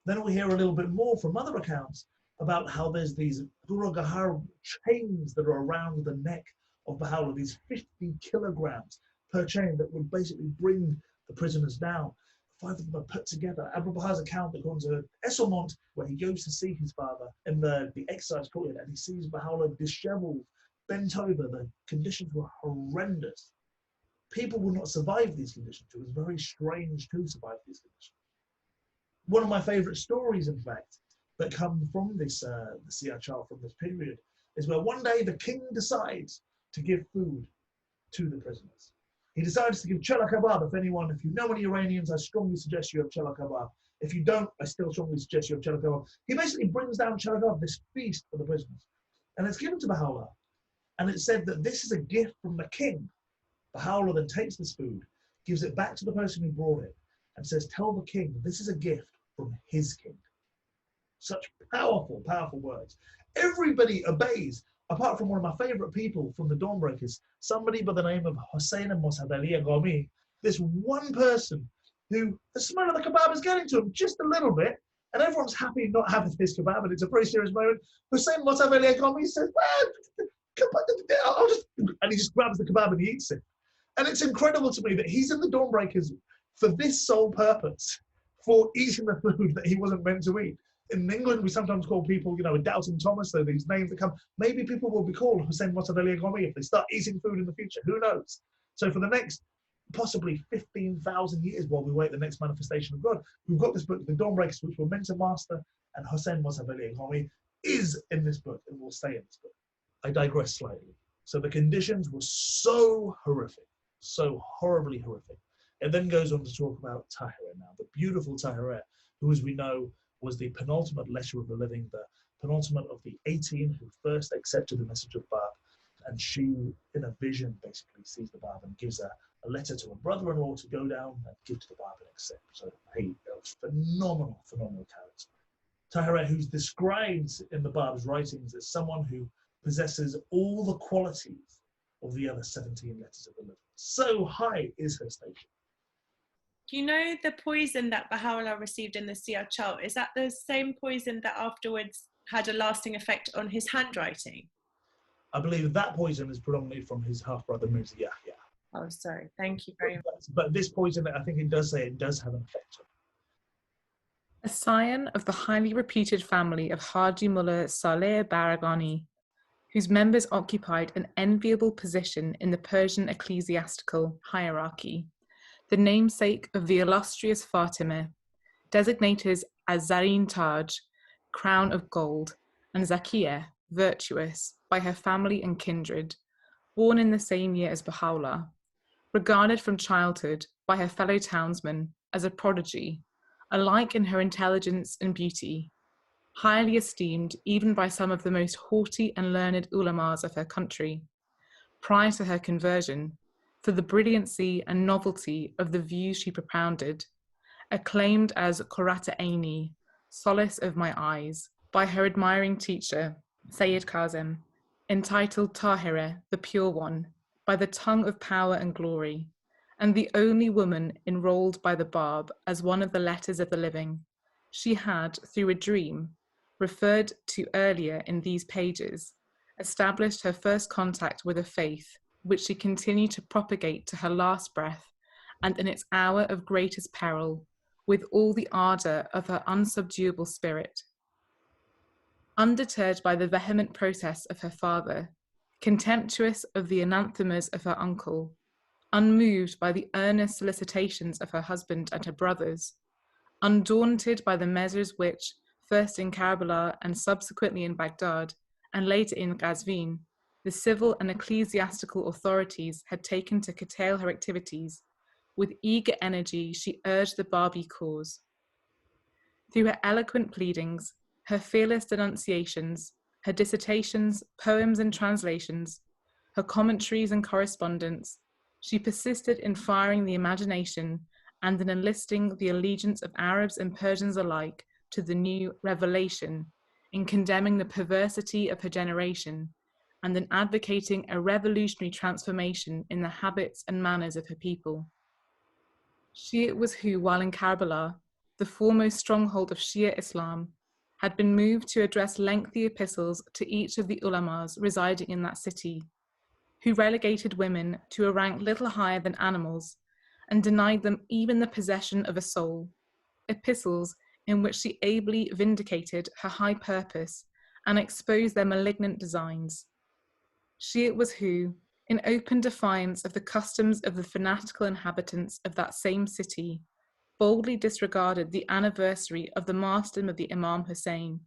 Then we hear a little bit more from other accounts about how there's these Duragahar chains that are around the neck of Baha'u'llah, these 50 kilograms per chain that would basically bring the prisoners down. 5 of them are put together. Abdu'l-Baha's account, according to Esselmont, where he goes to see his father in the exercise courtyard, and he sees Baha'u'llah disheveled, bent over. The conditions were horrendous. People will not survive these conditions. It was very strange to survive these conditions. One of my favorite stories, in fact, that come from this the Siar Chal, from this period, is where one day the king decides to give food to the prisoners. He decides to give chela kebab. If you know any Iranians, I strongly suggest you have chela kebab. If you don't, I still strongly suggest you have chela kebab. He basically brings down chela kebab, this feast for the prisoners. And it's given to Baha'u'llah. And it's said that this is a gift from the king. Baha'u'llah then takes this food, gives it back to the person who brought it, and says, tell the king, this is a gift from his king. Such powerful, powerful words. Everybody obeys, apart from one of my favorite people from the Dawnbreakers, somebody by the name of Hossein Mossadegh Ghomi. This one person who the smell of the kebab is getting to him just a little bit, and everyone's happy not having his kebab, and it's a very serious moment. Hossein Mossadegh Ghomi says, well, I'll just, and he just grabs the kebab and he eats it. And it's incredible to me that he's in the Dawnbreakers for this sole purpose, for eating the food that he wasn't meant to eat. In England, we sometimes call people, a doubting Thomas, so these names that come. Maybe people will be called Hossein Mossadegh Ghomi if they start eating food in the future. Who knows? So for the next possibly 15,000 years while we wait the next manifestation of God, we've got this book, The Dawnbreakers, which we're meant to master, and Hossein Mossadegh Ghomi is in this book and will stay in this book. I digress slightly. So the conditions were so horrific, so horribly horrific. It then goes on to talk about Tahirih now, the beautiful Tahirih, who, as we know, was the penultimate letter of the living, the penultimate of the 18 who first accepted the message of Bab. And she, in a vision, basically sees the Bab and gives a letter to a brother-in-law to go down and give to the Bab and accept. So, hey, a phenomenal, phenomenal character. Tahirih, who's described in the Bab's writings as someone who possesses all the qualities of the other 17 letters of the living. So high is her station. Do you know the poison that Baha'u'llah received in the Siyar Chal? Is that the same poison that afterwards had a lasting effect on his handwriting? I believe that poison is predominantly from his half-brother Mirza Yahya. Oh, sorry. Thank you very much. But this poison, I think it does say it does have an effect. A scion of the highly reputed family of Haji Mullah Saleh Baragani, whose members occupied an enviable position in the Persian ecclesiastical hierarchy, the namesake of the illustrious Fatima, designated as Zareen Taj, crown of gold, and Zakiyah, virtuous, by her family and kindred, born in the same year as Baha'u'llah, regarded from childhood by her fellow townsmen as a prodigy, alike in her intelligence and beauty, highly esteemed even by some of the most haughty and learned ulamas of her country, prior to her conversion, for the brilliancy and novelty of the views she propounded, acclaimed as Qurrata Aini, solace of my eyes, by her admiring teacher, Sayyid Kazim, entitled Tahirih, the Pure One, by the tongue of power and glory, and the only woman enrolled by the Bab as one of the letters of the living. She had, through a dream, referred to earlier in these pages, established her first contact with a faith which she continued to propagate to her last breath, and in its hour of greatest peril, with all the ardour of her unsubduable spirit. Undeterred by the vehement protests of her father, contemptuous of the anathemas of her uncle, unmoved by the earnest solicitations of her husband and her brothers, undaunted by the measures which, first in Karbala and subsequently in Baghdad, and later in Qazvin, the civil and ecclesiastical authorities had taken to curtail her activities, with eager energy she urged the Babi cause. Through her eloquent pleadings, her fearless denunciations, her dissertations, poems and translations, her commentaries and correspondence, she persisted in firing the imagination and in enlisting the allegiance of Arabs and Persians alike to the new revelation, in condemning the perversity of her generation, and in advocating a revolutionary transformation in the habits and manners of her people. She it was who, while in Karbala, the foremost stronghold of Shia Islam, had been moved to address lengthy epistles to each of the ulamas residing in that city, who relegated women to a rank little higher than animals and denied them even the possession of a soul, epistles in which she ably vindicated her high purpose and exposed their malignant designs. She it was who, in open defiance of the customs of the fanatical inhabitants of that same city, boldly disregarded the anniversary of the martyrdom of the Imam Hussein,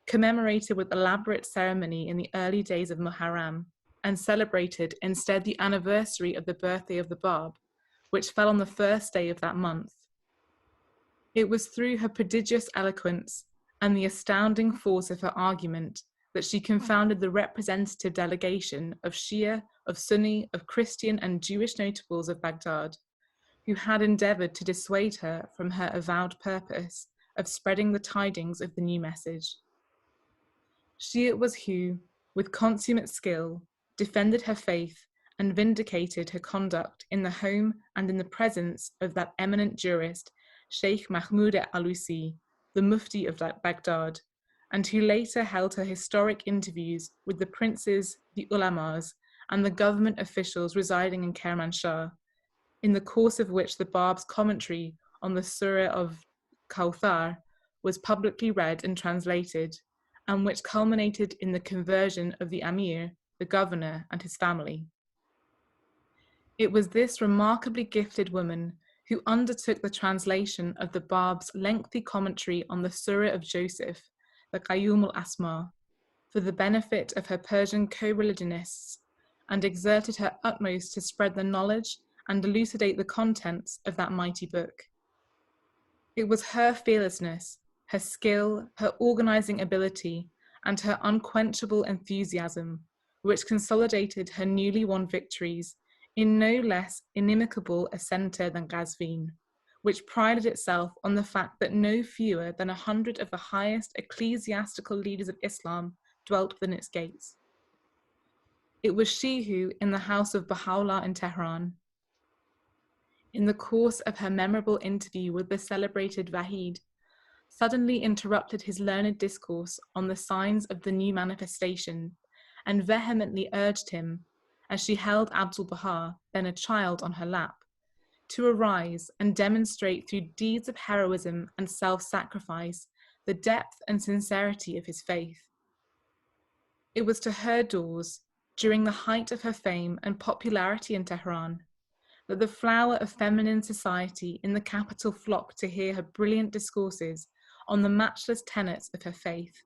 commemorated with elaborate ceremony in the early days of Muharram, and celebrated instead the anniversary of the birthday of the Bab, which fell on the first day of that month. It was through her prodigious eloquence and the astounding force of her argument that she confounded the representative delegation of Shia, of Sunni, of Christian and Jewish notables of Baghdad, who had endeavoured to dissuade her from her avowed purpose of spreading the tidings of the new message. She it was who, with consummate skill, defended her faith and vindicated her conduct in the home and in the presence of that eminent jurist, Sheikh Mahmoud al-Alusi, the Mufti of Baghdad, and who later held her historic interviews with the princes, the ulamas, and the government officials residing in Kermanshah, in the course of which the Bab's commentary on the Surah of Kawthar was publicly read and translated, and which culminated in the conversion of the Amir, the governor, and his family. It was this remarkably gifted woman who undertook the translation of the Bab's lengthy commentary on the Surah of Joseph, the Qayyum al-Asma, for the benefit of her Persian co-religionists, and exerted her utmost to spread the knowledge and elucidate the contents of that mighty book. It was her fearlessness, her skill, her organizing ability, and her unquenchable enthusiasm which consolidated her newly won victories in no less inimicable a centre than Qazvin, which prided itself on the fact that no fewer than 100 of the highest ecclesiastical leaders of Islam dwelt within its gates. It was she who, in the house of Baha'u'llah in Tehran, in the course of her memorable interview with the celebrated Wahid, suddenly interrupted his learned discourse on the signs of the new manifestation and vehemently urged him, as she held Abdul-Baha, then a child, on her lap, to arise and demonstrate through deeds of heroism and self-sacrifice the depth and sincerity of his faith. It was to her doors, during the height of her fame and popularity in Tehran, that the flower of feminine society in the capital flocked to hear her brilliant discourses on the matchless tenets of her faith.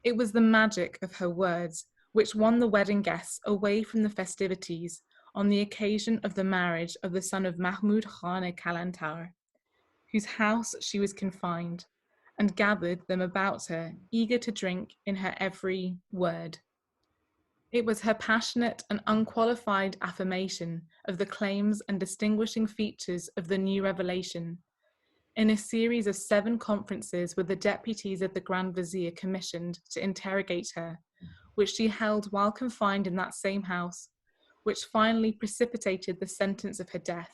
It was the magic of her words which won the wedding guests away from the festivities on the occasion of the marriage of the son of Mahmud Khan Kalantar, whose house she was confined, and gathered them about her, eager to drink in her every word. It was her passionate and unqualified affirmation of the claims and distinguishing features of the new revelation, in a series of 7 conferences with the deputies of the Grand Vizier commissioned to interrogate her, which she held while confined in that same house, which finally precipitated the sentence of her death.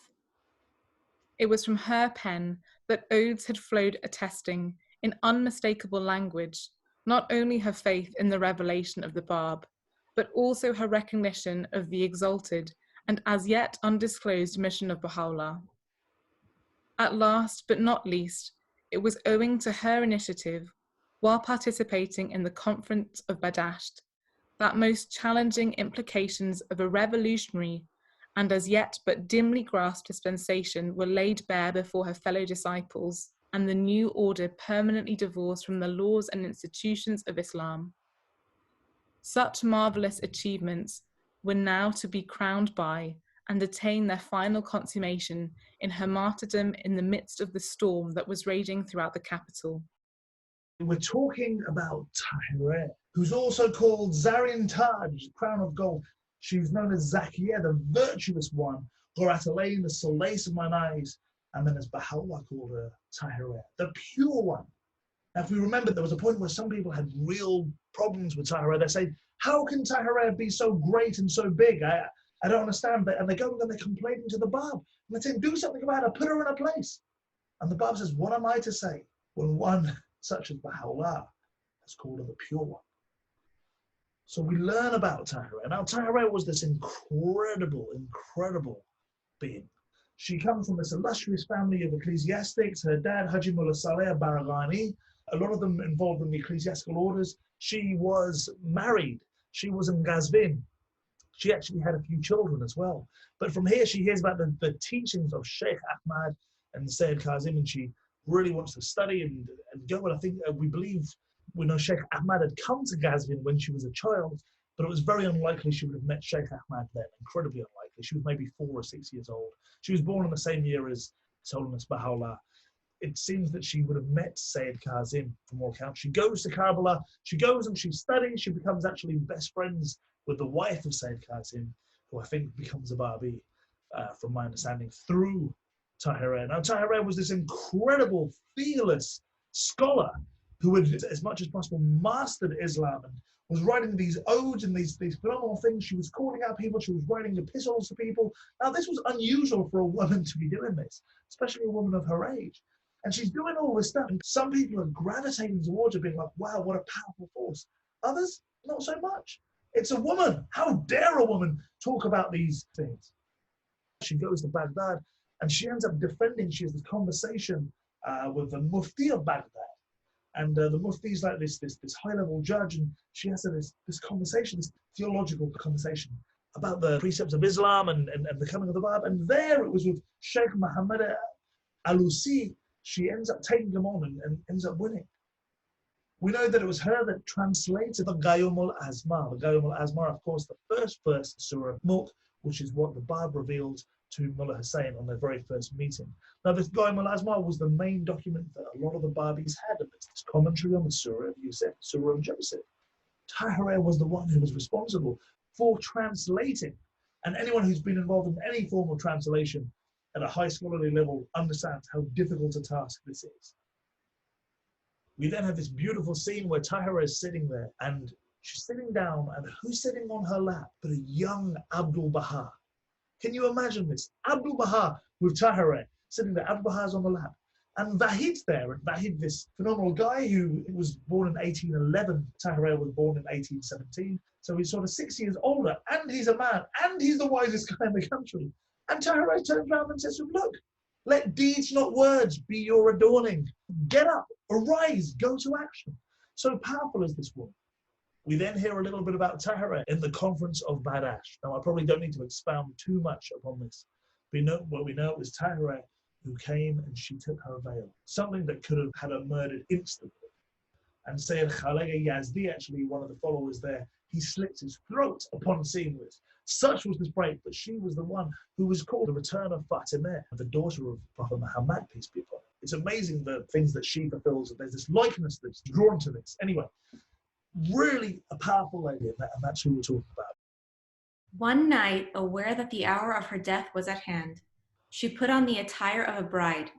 It was from her pen that oaths had flowed attesting, in unmistakable language, not only her faith in the revelation of the Bab, but also her recognition of the exalted and as yet undisclosed mission of Baha'u'llah. At last, but not least, it was owing to her initiative, while participating in the Conference of Badasht, that most challenging implications of a revolutionary and as yet but dimly grasped dispensation were laid bare before her fellow disciples, and the new order permanently divorced from the laws and institutions of Islam. Such marvelous achievements were now to be crowned by and attain their final consummation in her martyrdom in the midst of the storm that was raging throughout the capital. We're talking about Tahirih, who's also called Zarin Taj, crown of gold. She's known as Zakiyah, the virtuous one, Qurat Alain, the solace of mine eyes, and then as Baha'u'llah called her Tahirih, the pure one. Now, if we remember, there was a point where some people had real problems with Tahirih. They say, how can Tahirih be so great and so big? I don't understand. And they go and they're complaining to the Bab. And they say, do something about her, put her in a place. And the Bab says, what am I to say when one such as Baha'u'llah has called her the pure one? So we learn about Tahirih. Now, Tahirih was this incredible being. She comes from this illustrious family of ecclesiastics. Her dad, Haji Mullah Saleh Baraghani, a lot of them involved in the ecclesiastical orders. She was married. She was in Qazvin. She actually had a few children as well. But from here, she hears about the teachings of Sheikh Ahmad and Sayyid Kazim, and she really wants to study and go. And I think we know Sheikh Ahmad had come to Qazvin when she was a child, but it was very unlikely she would have met Sheikh Ahmad then, incredibly unlikely. She was maybe 4 or 6 years old. She was born in the same year as His Holiness Baha'u'llah. It seems that she would have met Sayyid Kazim from all accounts. She goes to Karbala, she goes and she studies, she becomes actually best friends with the wife of Sayyid Kazim, who I think becomes a Babi, from my understanding, through Tahirih. Now, Tahirih was this incredible, fearless scholar who had, as much as possible, mastered Islam and was writing these odes and these phenomenal things. She was calling out people. She was writing epistles to people. Now, this was unusual for a woman to be doing this, especially a woman of her age. And she's doing all this stuff. And some people are gravitating towards her, being like, wow, what a powerful force. Others, not so much. It's a woman. How dare a woman talk about these things? She goes to Baghdad and she ends up defending. She has this conversation with the Mufti of Baghdad. And the Mufti is like this high-level judge, and she has this conversation, this theological conversation about the precepts of Islam and the coming of the Bab. And there it was with Sheikh Muhammad Alusi. She ends up taking him on and ends up winning. We know that it was her that translated the Qayyum al-Azmar. The Qayyum al-Azmar, of course, the first verse of Surah Mulk, which is what the Bab revealed to Mullah Hussein on their very first meeting. Now, this Qayyum al-Azmar was the main document that a lot of the Babis had, and it's this commentary on the Surah of Yusuf, Surah of Joseph. Tahirih was the one who was responsible for translating, and anyone who's been involved in any form of translation at a high scholarly level understands how difficult a task this is. We then have this beautiful scene where Tahirih is sitting there, and she's sitting down, and who's sitting on her lap but a young Abdul Baha? Can you imagine this? Abdul Baha with Tahirih sitting there. Abdul Baha's on the lap. And Vahid's there. And Vahid, this phenomenal guy who was born in 1811. Tahirih was born in 1817. So he's sort of 6 years older. And he's a man. And he's the wisest guy in the country. And Tahirih turns around and says to him, look, let deeds, not words, be your adorning. Get up, arise, go to action. So powerful is this woman. We then hear a little bit about Tahirih in the conference of Badash. Now, I probably don't need to expound too much upon this. What we know is Tahirih who came and she took her veil, something that could have had her murdered instantly. And Sayyid Khalega Yazdi, actually one of the followers there, he slit his throat upon seeing this. Such was this break that she was the one who was called the return of Fatimah, the daughter of Prophet Muhammad, peace be upon him. It's amazing the things that she fulfills, and there's this likeness that's drawn to this. Anyway, really a powerful lady, and that's who we're talking about. One night, aware that the hour of her death was at hand, she put on the attire of a bride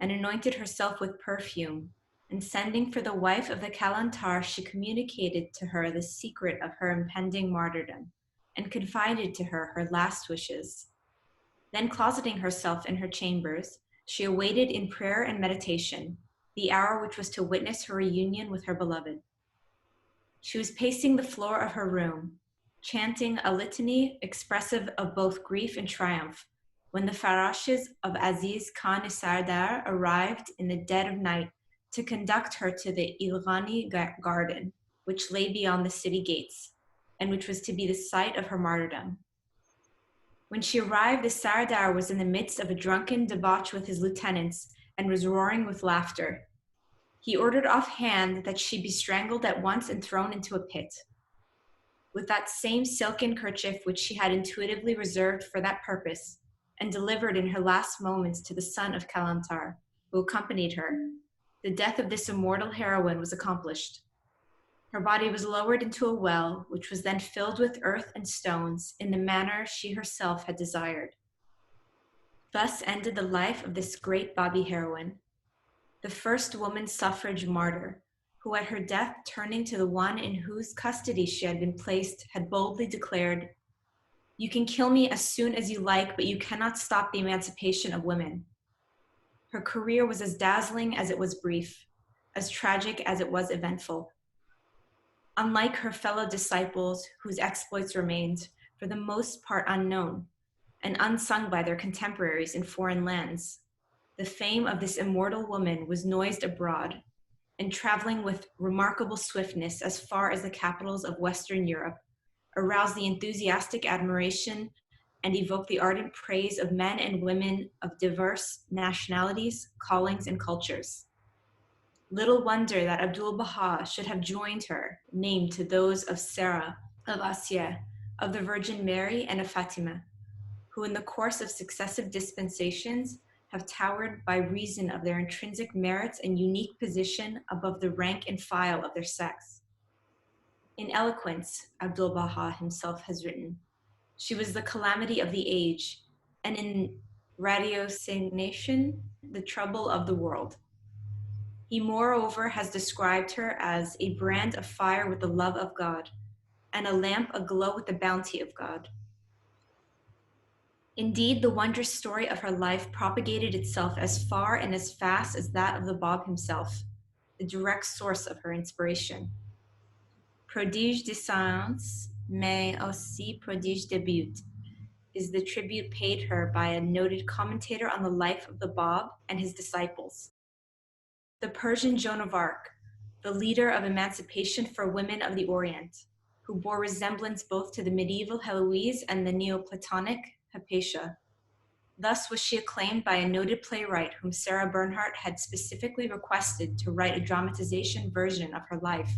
and anointed herself with perfume, and sending for the wife of the Kalantar, she communicated to her the secret of her impending martyrdom and confided to her her last wishes. Then closeting herself in her chambers, she awaited in prayer and meditation the hour which was to witness her reunion with her beloved. She was pacing the floor of her room, chanting a litany expressive of both grief and triumph, when the farashes of Aziz Khan Sardar arrived in the dead of night to conduct her to the Ilghani garden, which lay beyond the city gates, and which was to be the site of her martyrdom. When she arrived, the Sardar was in the midst of a drunken debauch with his lieutenants and was roaring with laughter. He ordered offhand that she be strangled at once and thrown into a pit. With that same silken kerchief which she had intuitively reserved for that purpose and delivered in her last moments to the son of Kalantar, who accompanied her, the death of this immortal heroine was accomplished. Her body was lowered into a well, which was then filled with earth and stones in the manner she herself had desired. Thus ended the life of this great Babi heroine, the first woman suffrage martyr, who at her death, turning to the one in whose custody she had been placed, had boldly declared, "You can kill me as soon as you like, but you cannot stop the emancipation of women." Her career was as dazzling as it was brief, as tragic as it was eventful. Unlike her fellow disciples, whose exploits remained, for the most part, unknown and unsung by their contemporaries in foreign lands, the fame of this immortal woman was noised abroad, and traveling with remarkable swiftness as far as the capitals of Western Europe, aroused the enthusiastic admiration and evoked the ardent praise of men and women of diverse nationalities, callings, and cultures. Little wonder that Abdul Baha should have joined her, named to those of Sarah, of Asiya, of the Virgin Mary, and of Fatima, who in the course of successive dispensations have towered by reason of their intrinsic merits and unique position above the rank and file of their sex. In eloquence, Abdul Baha himself has written, she was the calamity of the age, and in ratiocination, the trouble of the world. He moreover has described her as a brand of fire with the love of God, and a lamp aglow with the bounty of God. Indeed, the wondrous story of her life propagated itself as far and as fast as that of the Bab himself, the direct source of her inspiration. Prodige de science, mais aussi prodige de but, is the tribute paid her by a noted commentator on the life of the Bab and his disciples. The Persian Joan of Arc, the leader of emancipation for women of the Orient, who bore resemblance both to the medieval Heloise and the Neoplatonic Hypatia. Thus was she acclaimed by a noted playwright whom Sarah Bernhardt had specifically requested to write a dramatization version of her life.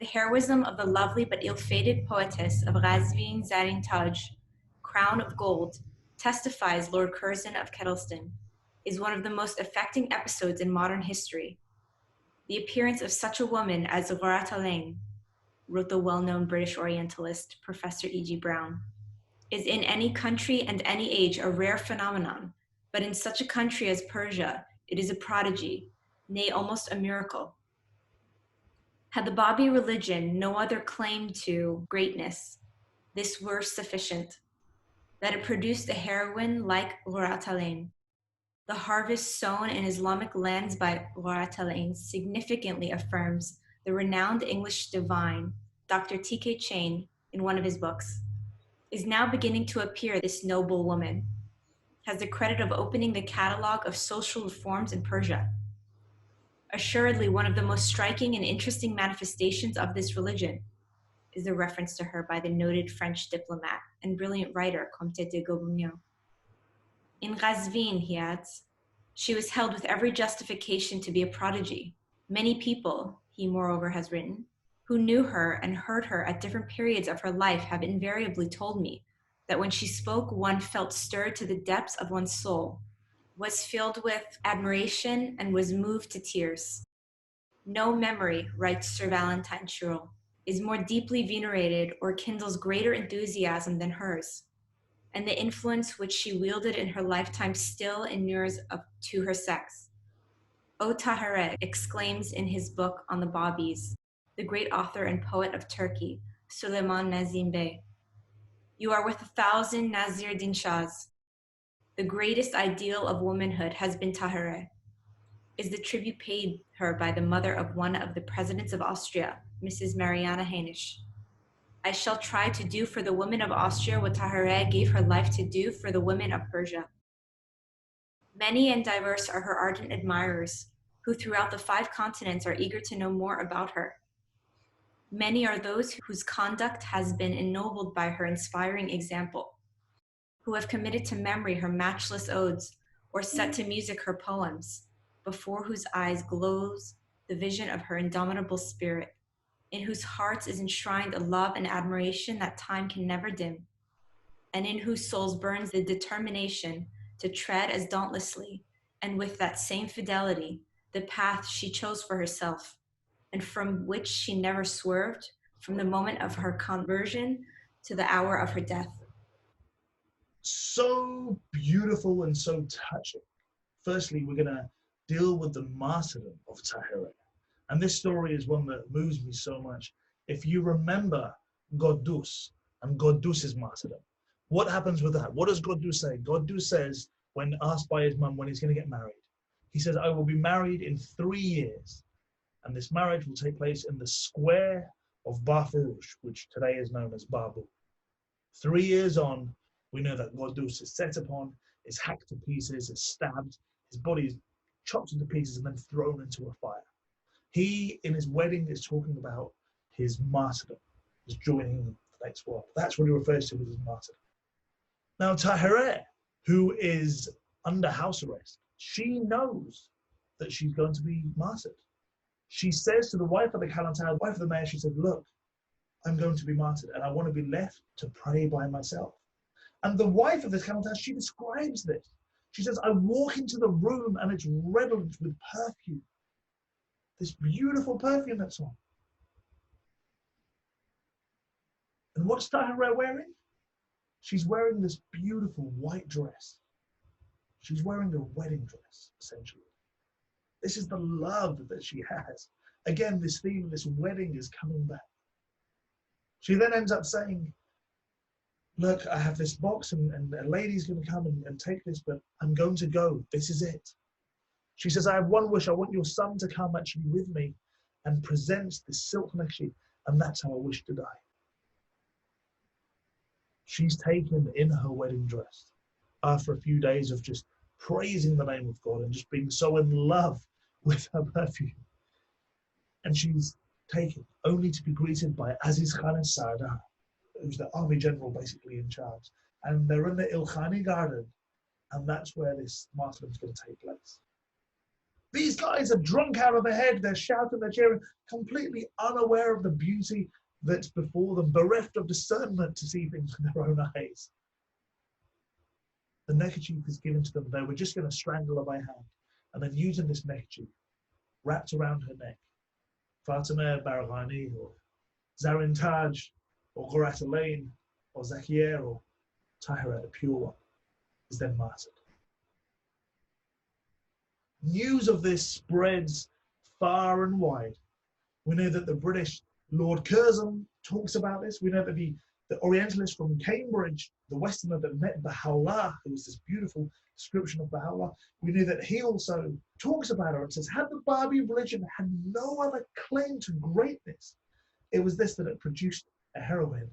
The heroism of the lovely but ill-fated poetess of Razvin Zarin Taj, Crown of Gold, testifies Lord Curzon of Kettleston, is one of the most affecting episodes in modern history. The appearance of such a woman as Ghayat al-Ain, wrote the well-known British Orientalist Professor E.G. Browne, is in any country and any age a rare phenomenon, but in such a country as Persia, it is a prodigy, nay, almost a miracle. Had the Babi religion no other claim to greatness, this were sufficient, that it produced a heroine like Ghayat al-Ain. The harvest sown in Islamic lands by Ghayat al-Ain significantly affirms the renowned English divine, Dr. T.K. Chain, in one of his books. Is now beginning to appear, this noble woman, has the credit of opening the catalogue of social reforms in Persia. Assuredly, one of the most striking and interesting manifestations of this religion is the reference to her by the noted French diplomat and brilliant writer Comte de Gobignon. In Razvin, he adds, she was held with every justification to be a prodigy. Many people, he moreover has written, who knew her and heard her at different periods of her life have invariably told me that when she spoke, one felt stirred to the depths of one's soul, was filled with admiration, and was moved to tears. No memory, writes Sir Valentine Chirol, is more deeply venerated or kindles greater enthusiasm than hers, and the influence which she wielded in her lifetime still inures to her sex. O Tahereh exclaims in his book on the Babis, the great author and poet of Turkey, Suleiman Nazim Bey, you are with 1,000 Nasir Din Shahs. The greatest ideal of womanhood has been Tahereh, is the tribute paid her by the mother of one of the presidents of Austria, Mrs. Mariana Hainisch. I shall try to do for the women of Austria what Tahereh gave her life to do for the women of Persia. Many and diverse are her ardent admirers, who throughout the 5 continents are eager to know more about her. Many are those whose conduct has been ennobled by her inspiring example, who have committed to memory her matchless odes, or set to music her poems, before whose eyes glows the vision of her indomitable spirit, in whose hearts is enshrined a love and admiration that time can never dim, and in whose souls burns the determination to tread as dauntlessly, and with that same fidelity, the path she chose for herself, and from which she never swerved from the moment of her conversion to the hour of her death. So beautiful and so touching. Firstly, we're going to deal with the martyrdom of Tahereh. And this story is one that moves me so much. If you remember Godus and Godus's martyrdom, what happens with that? What does Godus say? Godus says, when asked by his mum when he's going to get married, he says, I will be married in 3 years. And this marriage will take place in the square of Barfarouche, which today is known as Babu. 3 years on, we know that Godus is set upon, is hacked to pieces, is stabbed, his body is chopped into pieces and then thrown into a fire. He, in his wedding, is talking about his martyrdom, his joining the next world. That's what he refers to as his martyrdom. Now, Tahereh, who is under house arrest, she knows that she's going to be martyred. She says to the wife of the Kalantar, wife of the mayor, she said, look, I'm going to be martyred and I want to be left to pray by myself. And the wife of this Kalantar, she describes this. She says, I walk into the room and it's redolent with perfume. This beautiful perfume that's on. And what's Tahereh wearing? She's wearing this beautiful white dress. She's wearing a wedding dress, essentially. This is the love that she has. Again, this theme of this wedding is coming back. She then ends up saying, look, I have this box and a lady's going to come and take this, but I'm going to go. This is it. She says, I have one wish. I want your son to come actually with me and present this silk necklace, and that's how I wish to die. She's taken in her wedding dress after a few days of just praising the name of God and just being so in love with her perfume. And she's taken only to be greeted by Aziz Khan al-Sardar, who's the army general basically in charge. And they're in the Ilkhani garden, and that's where this martyrdom is going to take place. These guys are drunk out of their head. They're shouting, they're cheering, completely unaware of the beauty that's before them, bereft of discernment to see things with their own eyes. The neckerchief is given to them. They were just going to strangle her by hand. And then using this neckerchief wrapped around her neck, Fatima Barghani or Zarin Taj or Ghurat Alain or Zakiya or Tahira, the pure one, is then martyred. News of this spreads far and wide. We know that the British Lord Curzon talks about this. We know that the Orientalist from Cambridge, the Westerner that met Baha'u'llah, who was this beautiful description of Baha'u'llah, we know that he also talks about her and says, had the Babi religion had no other claim to greatness, it was this that it produced a heroine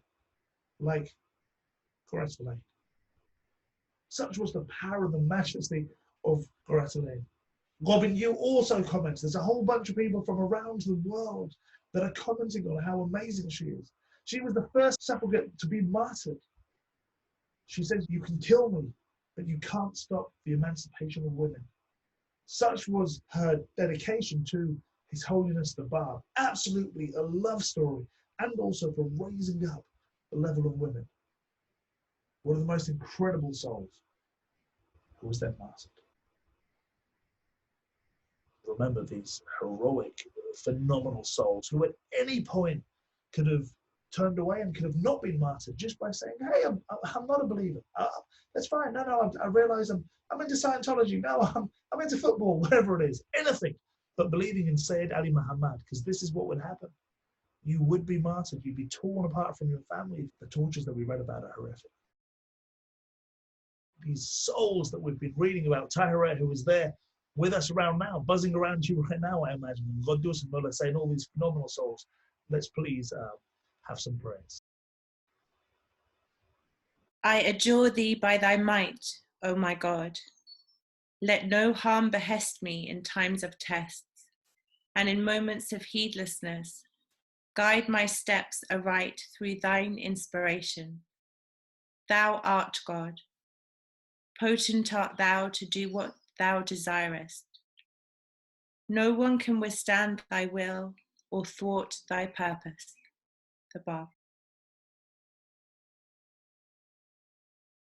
like Ghurat Alain. Such was the power and the majesty of Ghurat Alain. Robin, you also comments. There's a whole bunch of people from around the world that are commenting on how amazing she is. She was the first suffragette to be martyred. She says, you can kill me, but you can't stop the emancipation of women. Such was her dedication to His Holiness the Bab. Absolutely a love story, and also for raising up the level of women. One of the most incredible souls who was then martyred. Remember these heroic, phenomenal souls who at any point could have turned away and could have not been martyred just by saying, hey, I'm not a believer. That's fine. No, I realize I'm into Scientology. No, I'm into football, whatever it is, anything but believing in Sayyid Ali Muhammad, because this is what would happen. You would be martyred. You'd be torn apart from your family. The tortures that we read about are horrific. These souls that we've been reading about, Tahira, who was there with us around now, buzzing around you right now, I imagine, and Godus and Mullah saying all these phenomenal souls. Let's please have some prayers. I adjure thee by thy might, O my God. Let no harm behest me in times of tests, and in moments of heedlessness, guide my steps aright through thine inspiration. Thou art God. Potent art thou to do what thou desirest. No one can withstand thy will or thwart thy purpose. The Bab.